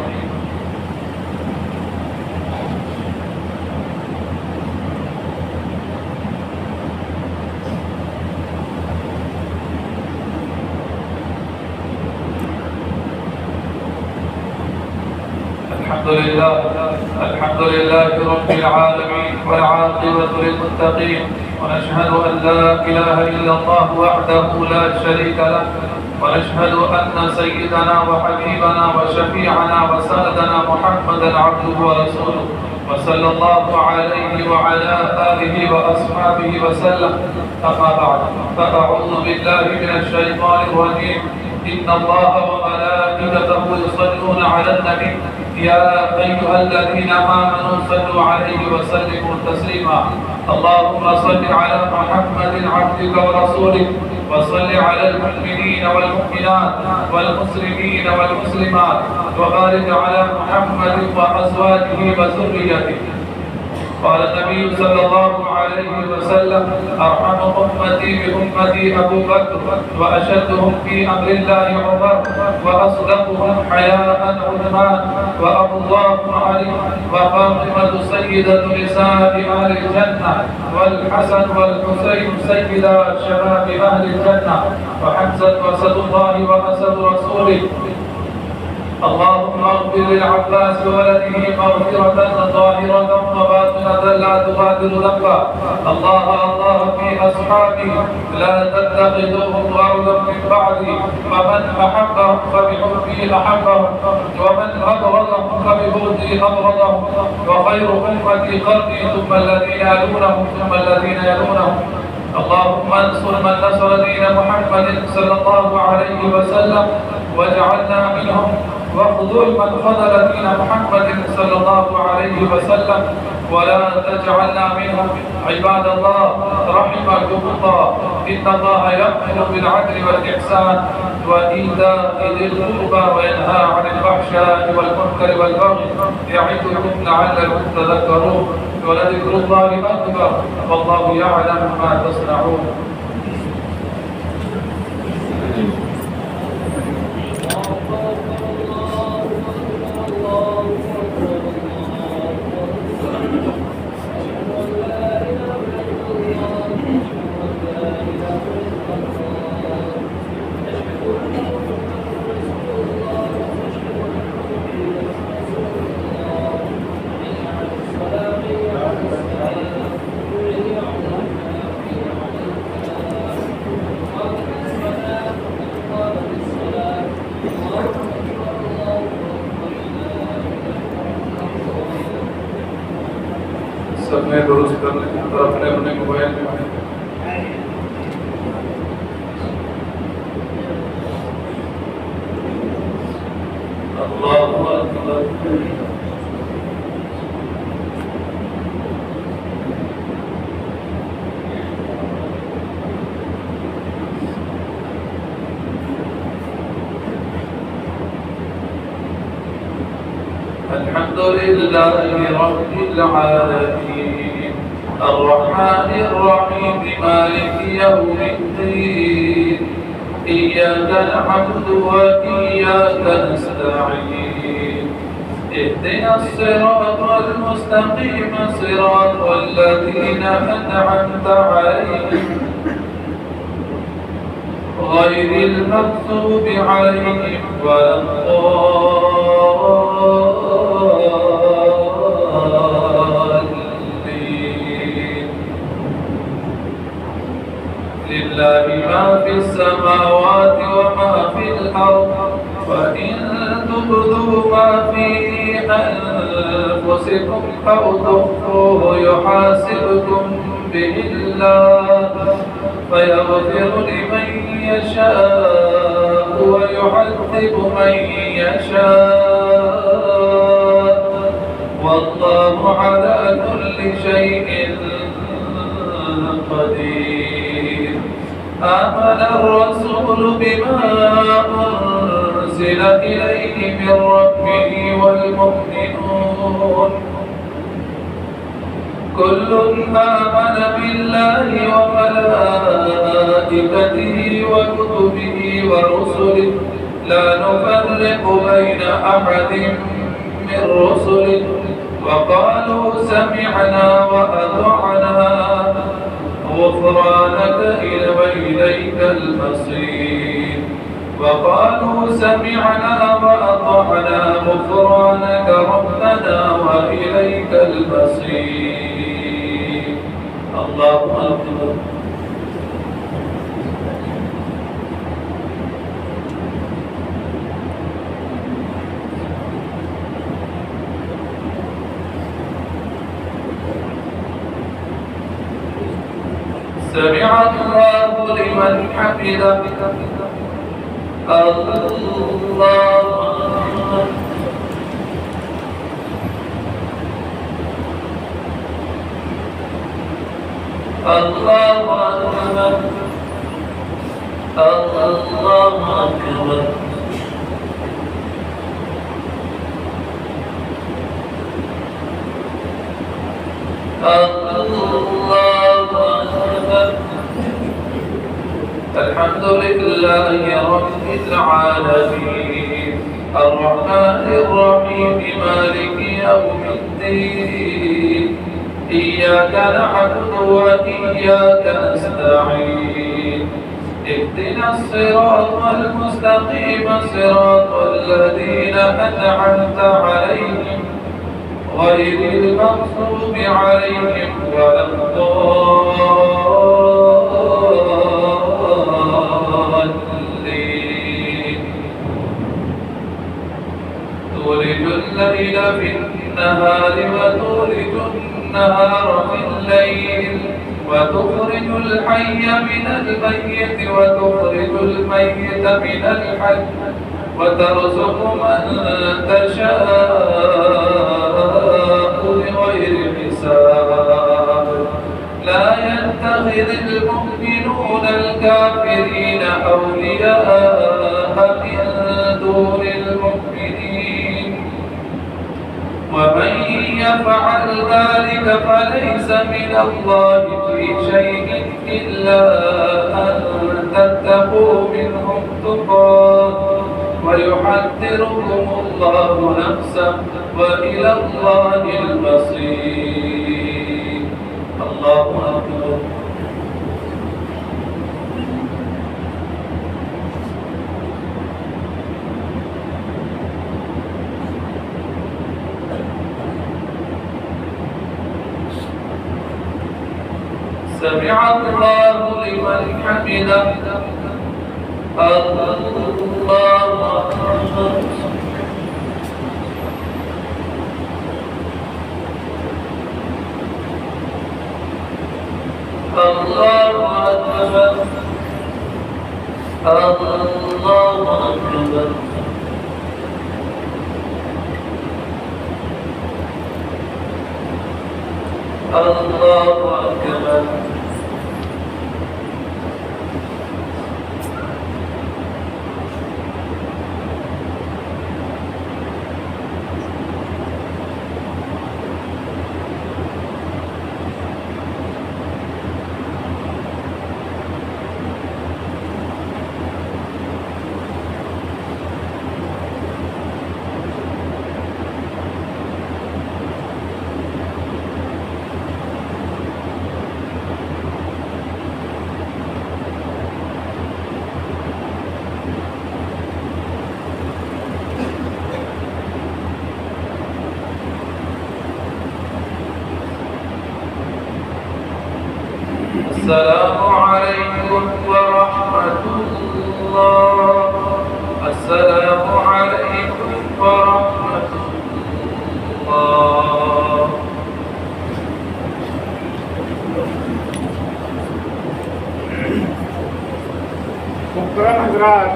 الحمد لله رب العالمين والعاقبة للمتقين ونشهد أن لا إله إلا الله وحده لا شريك له ونشهد أن سيدنا وحبيبنا وشفيعنا وسندنا محمدا عبده ورسوله وصلى الله عليه وعلى آله وأصحابه وسلم أما بعد فأعوذ بالله من الشيطان الرجيم إن الله وملائكته يصلون على النبي يا أيها الذين آمنوا صلوا عليه وسلموا تسليما اللهم صل على محمد عبدك ورسولك وصل على المؤمنين والمؤمنات والمسلمين والمسلمات وبارك على محمد وأزواجه وذريته قال النبي صلى الله عليه وسلم وسلم أرحم أمتي بأمتي أبو بكر وأشدهم في أمر الله عمر وأصدقهم حياء عثمان وأبو علي وفاطمة سيدة نساء أهل الجنة والحسن والحسين سيدا شباب أهل الجنة وحمزة أسد الله وأسد رسوله. اللهم اغفر للعباس ولده مغفرة ظاهرة وباطنة لا تغادر ذنبا. الله في أصحابي لا تتخذوهم غرضا من بعدي، فمن أحبهم فبحبي أحبهم ومن أبغضهم فببغضي أبغضهم، وخير أمتي قرني ثم الذين يلونهم ثم الذين يلونهم. اللهم انصر من نصر دين محمد صلى الله عليه وسلم واجعلنا منهم، واخذل من خذل دين محمد صلى الله عليه وسلم ولا تجعلنا منهم. عباد الله رحمكم الله، إن الله يأمر بالعدل والإحسان وإيتاء ذي القربى وينهى عن الفحشاء والمنكر والبغي يعظكم لعلكم تذكرون، ولذكر الله أكبر والله يعلم ما تصنعون. سب نے درست کرنے اور اپنے اپنے موبائل میں اللہ اکبر. الحمد لله رب العالمين الرحمن الرحيم مالك يوم الدين إياك نعبد وإياك نستعين اهدنا الصراط المستقيم صراط الذين أنعمت عليهم غير المغضوب عليهم ولا الضالين. لله ما في السماوات وما في الأرض، وإن تبدوا ما في أنفسكم أو تخفوه يحاسبكم به الله فيغفر لمن يشاء ويعذب من يشاء، والله على كل شيء قدير. آمن الرسول بما أنزل إليه من ربه والمؤمنون كل آمن بالله وملائكته وكتبه ورسله لا نفرق بين أحد من رسله وقالوا سمعنا وأطعنا غفرانك وإليك المصير. وقالوا سمعنا وأطعنا غفرانك ربنا وإليك المصير. الله أكبر. سمع الله لمن حمده. الله الله أكبر. الله أكبر. الله الحمد لله رب العالمين الرحمن الرحيم مالك يوم الدين إياك نعبد وإياك نستعين اهدنا الصراط المستقيم صراط الذين أنعمت عليهم غير المغضوب عليهم ولا الضالين تولج الليل في النهار وتولج النهار في الليل وتخرج الحي من الميت وتخرج الميت من الحي وترزق من تشاء بغير حساب لا يتخذ المؤمنون الكافرين أولياء من دون المؤمنين ومن يفعل ذلك فليس من الله في شيء إلا أن تتقوا منهم تقاه ويحذركم الله نفسه وإلى الله المصير. الله أكبر. سمع الله لمن حمده. الله أكبر. الله أكبر. الله أكبر. الله أكبر. السلام عليكم ورحمة الله. السلام عليكم ورحمة الله. محترم حضرات،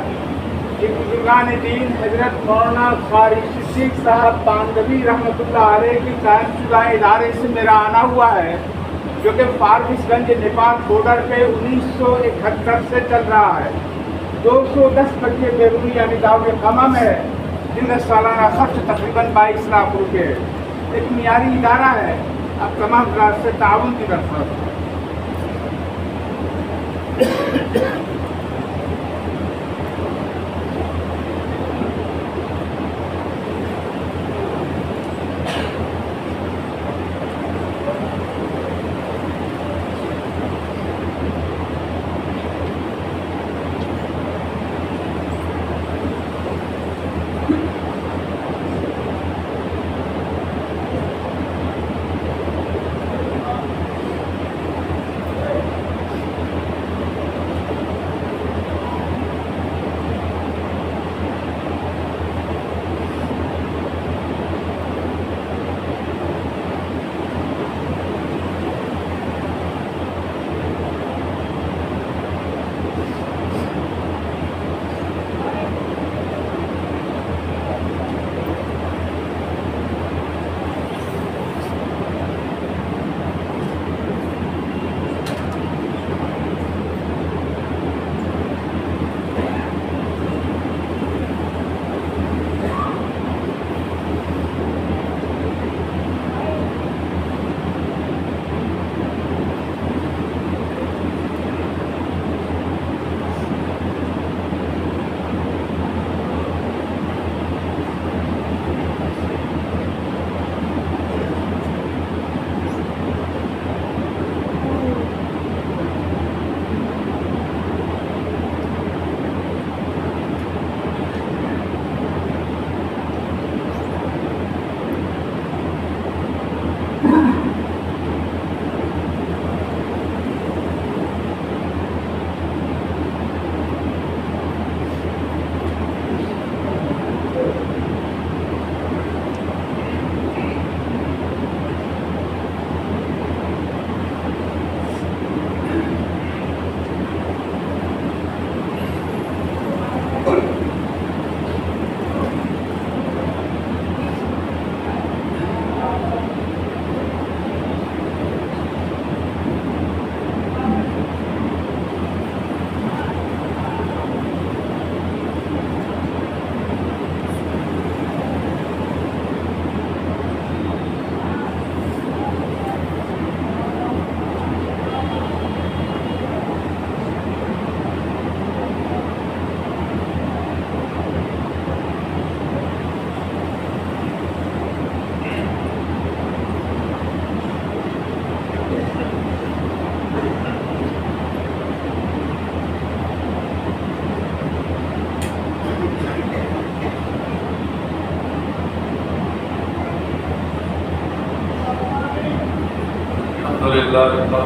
بزرگان دین حضرت مولانا قاری صدیق صاحب باندوی رحمۃ اللہ علیہ کے قائم شدہ ادارے سے میرا آنا ہوا ہے، جو کہ فاربس گنج نیپال بارڈر پہ 1971 سے چل رہا ہے۔ 210 بچے بیرونی یعنی دعوت قمم ہے، جن کا سالانہ خرچ تقریباً 22 لاکھ روپے ہے۔ ایک معیاری ادارہ ہے، اب تمام حضرات سے تعاون کی درخواست ہے۔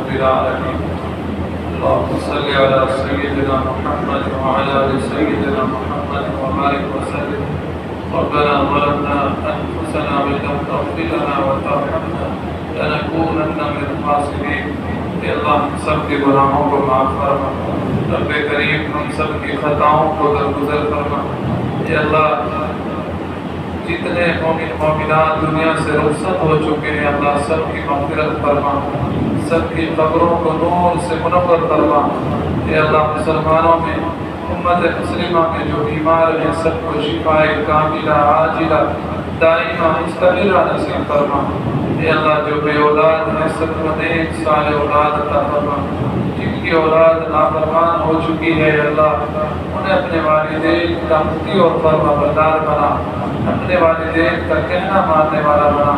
رب العالمين. اللهم صل على سيدنا محمد وعلى آل سيدنا محمد وبارك وسلم. ربنا ظلمنا أنفسنا وإن لم تغفر لنا وترحمنا لنكونن من الخاسرين. اے اللہ ہم سب کے گناہوں کو معاف فرما. رب کریم ہم سب کی خطاؤں کو درگزر فرما. اے اللہ جتنے مومن مومنات دنیا سے رخصت ہو چکے ہیں اللہ سب کی مغفرت فرما. سب کی قبروں کو نور سے منور فرما. اے اللہ مسلمانوں میں امت مسلمہ میں جو بیمار ہیں سب کو شفاء کاملہ عاجلہ دائمہ مستمرہ نصیب فرما. اے اللہ جو بے اولاد ہیں سب کو نیک صالح اولاد عطا فرما. جن کی اولاد نافرمان ہو چکی ہے اللہ انہیں اپنے والدین کا مطیع اور فرما بردار بنا. اپنے والدین کا کہنا ماننے والا بنا.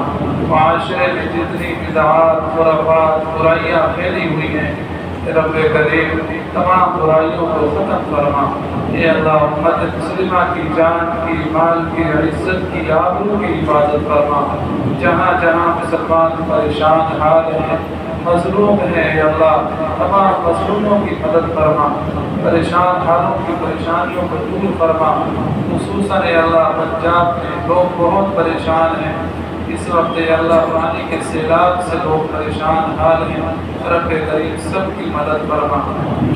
معاشرے میں جتنی بدعات خرافات برائیاں پھیلی ہوئی ہیں رب کریم تمام برائیوں کو ختم فرما. اے اللہ امت مسلمہ کی جان کی مال کی عزت کی آبرو کی حفاظت فرما. جہاں جہاں مسلمان پریشان حال ہیں مظلوم ہیں اے اللہ تمام مظلوموں کی مدد فرما. پریشان حالوں کی پریشانیوں کو دور فرما. خصوصاً اے اللہ پنجاب میں لوگ بہت پریشان ہیں اس وقت اے اللہ پانی کے سیلاب سے لوگ پریشان حال ہیں. رب کریم سب کی مدد فرما.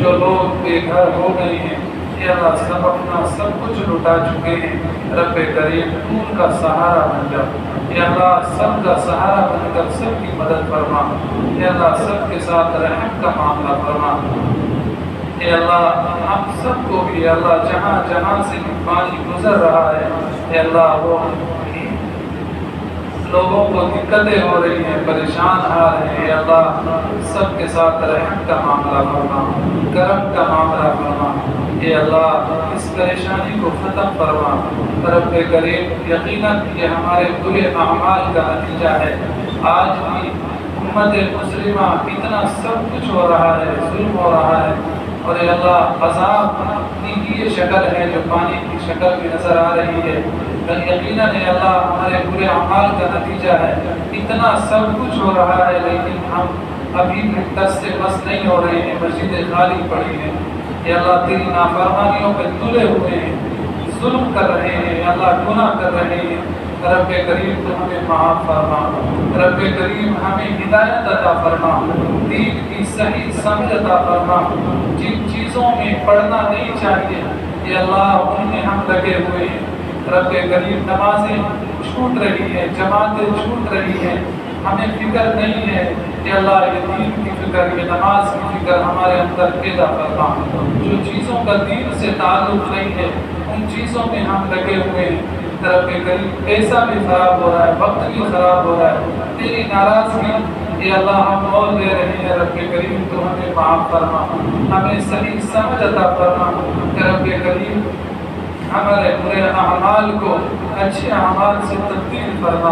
جو لوگ بے گھر ہو گئے ہیں اے اللہ سب اپنا سب کچھ لٹا چکے ہیں رب کریم ان کا سہارا بن جا. اے اللہ سب کا سہارا بن کر سب کی مدد فرما. اے اللہ سب کے ساتھ رحم کا معاملہ فرما. اے اللہ ہم سب کو بھی اے اللہ جہاں جہاں سے پانی گزر رہا ہے اے اللہ وہ لوگوں کو دقتیں ہو رہی ہیں پریشان حال ہیں اے اللہ سب کے ساتھ رحم کا معاملہ فرما. کرم کا معاملہ فرما. اے اللہ اس پریشانی کو ختم فرما. رب کریم یقیناً یہ ہمارے برے اعمال کا نتیجہ ہے. آج بھی امت مسلمہ اتنا سب کچھ ہو رہا ہے ظلم ہو رہا ہے اور اے اللہ عذاب کی یہ شکل ہے جو پانی کی شکل میں نظر آ رہی ہے. یقیناً اے اللہ ہمارے برے اعمال کا نتیجہ ہے. اتنا سب کچھ ہو رہا ہے لیکن ہم ابھی بھی دس سے بس نہیں ہو رہے ہیں. مسجدیں خالی پڑی ہیں اے اللہ تیری نافرمانیوں پہ تلے ہوئے ہیں ظلم کر رہے ہیں اے اللہ گناہ کر رہے ہیں. رب کریم تو ہمیں معاف فرما. رب کریم ہمیں ہدایت عطا فرما. دین کی صحیح سمجھ عطا فرما. جن چیزوں میں پڑھنا نہیں چاہیے اے اللہ ان میں ہم لگے ہوئے ہیں. رب کریم نمازیں چھوٹ رہی ہیں جماعتیں چھوٹ رہی ہیں ہمیں فکر نہیں ہے کہ اللہ یہ دین کی فکر یہ نماز کی فکر ہمارے اندر پیدا کرنا. جو چیزوں کا دین سے تعلق نہیں ہے ان چیزوں میں ہم لگے ہوئے ہیں. رب کریم پیسہ بھی خراب ہو رہا ہے وقت بھی خراب ہو رہا ہے. تیری ناراضگی اے اللہ ہم اور دے رہے ہیں. رب کریم تو ہمیں معاف فرما. ہمیں صحیح سمجھ عطا فرما. رب کریم ہمارے برے اعمال کو اچھے اعمال سے تبدیل فرما.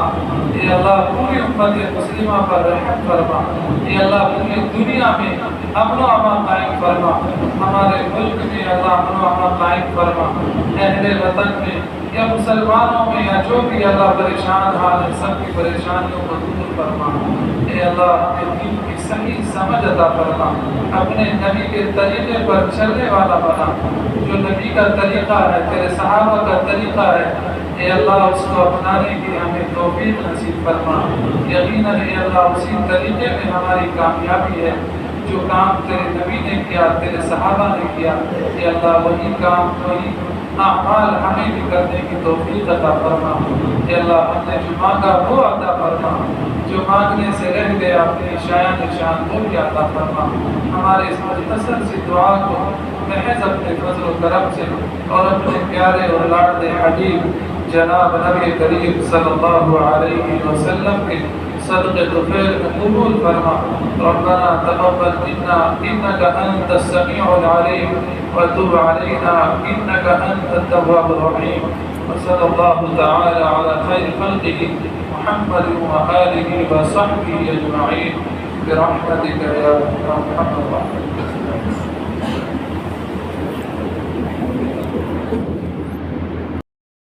اے اللہ پوری امت مسلمہ پر رحم فرما. اے اللہ پوری دنیا میں امن و امان قائم فرما. ہمارے ملک میں اللہ امن و امان قائم فرما. اہل وطن میں یا مسلمانوں میں یا جو بھی اللہ پریشان حال ہے سب کی پریشانیوں کو دور فرما. اے اللہ ہمیں دین کی صحیح سمجھ عطا فرما. اپنے نبی کے طریقے پر چلنے والا بنا. جو نبی کا طریقہ ہے تیرے صحابہ کا طریقہ ہے اے اللہ اس کو اپنانے کی ہمیں توفیق نصیب فرما. یقیناً اے اللہ اسی طریقے میں ہماری کامیابی ہے. جو کام تیرے نبی نے کیا تیرے صحابہ نے کیا اے اللہ وہی کام وہی اعمال ہمیں بھی کرنے کی توفیق عطا فرما. اے اللہ ہم نے جو مانگا وہ عطا فرما. جو مانگنے سے رہ گیا اپنی شایان نشان وہ بھی عطا فرما. ہمارے اس مختصر سی دعا کو محض اپنے فضل و کرم سے اور اپنے پیارے اور لاڈلے حبیب جناب نبی کریم صلی اللہ علیہ وسلم کے صدقے طفیل میں قبول فرما. ربنا تقبل منا انك انت السميع العليم وتب علينا انك انت التواب الرحيم. وصلى الله تعالى على خير خلقه محمد وآله وصحبه اجمعين برحمتك يا ارحم الراحمين.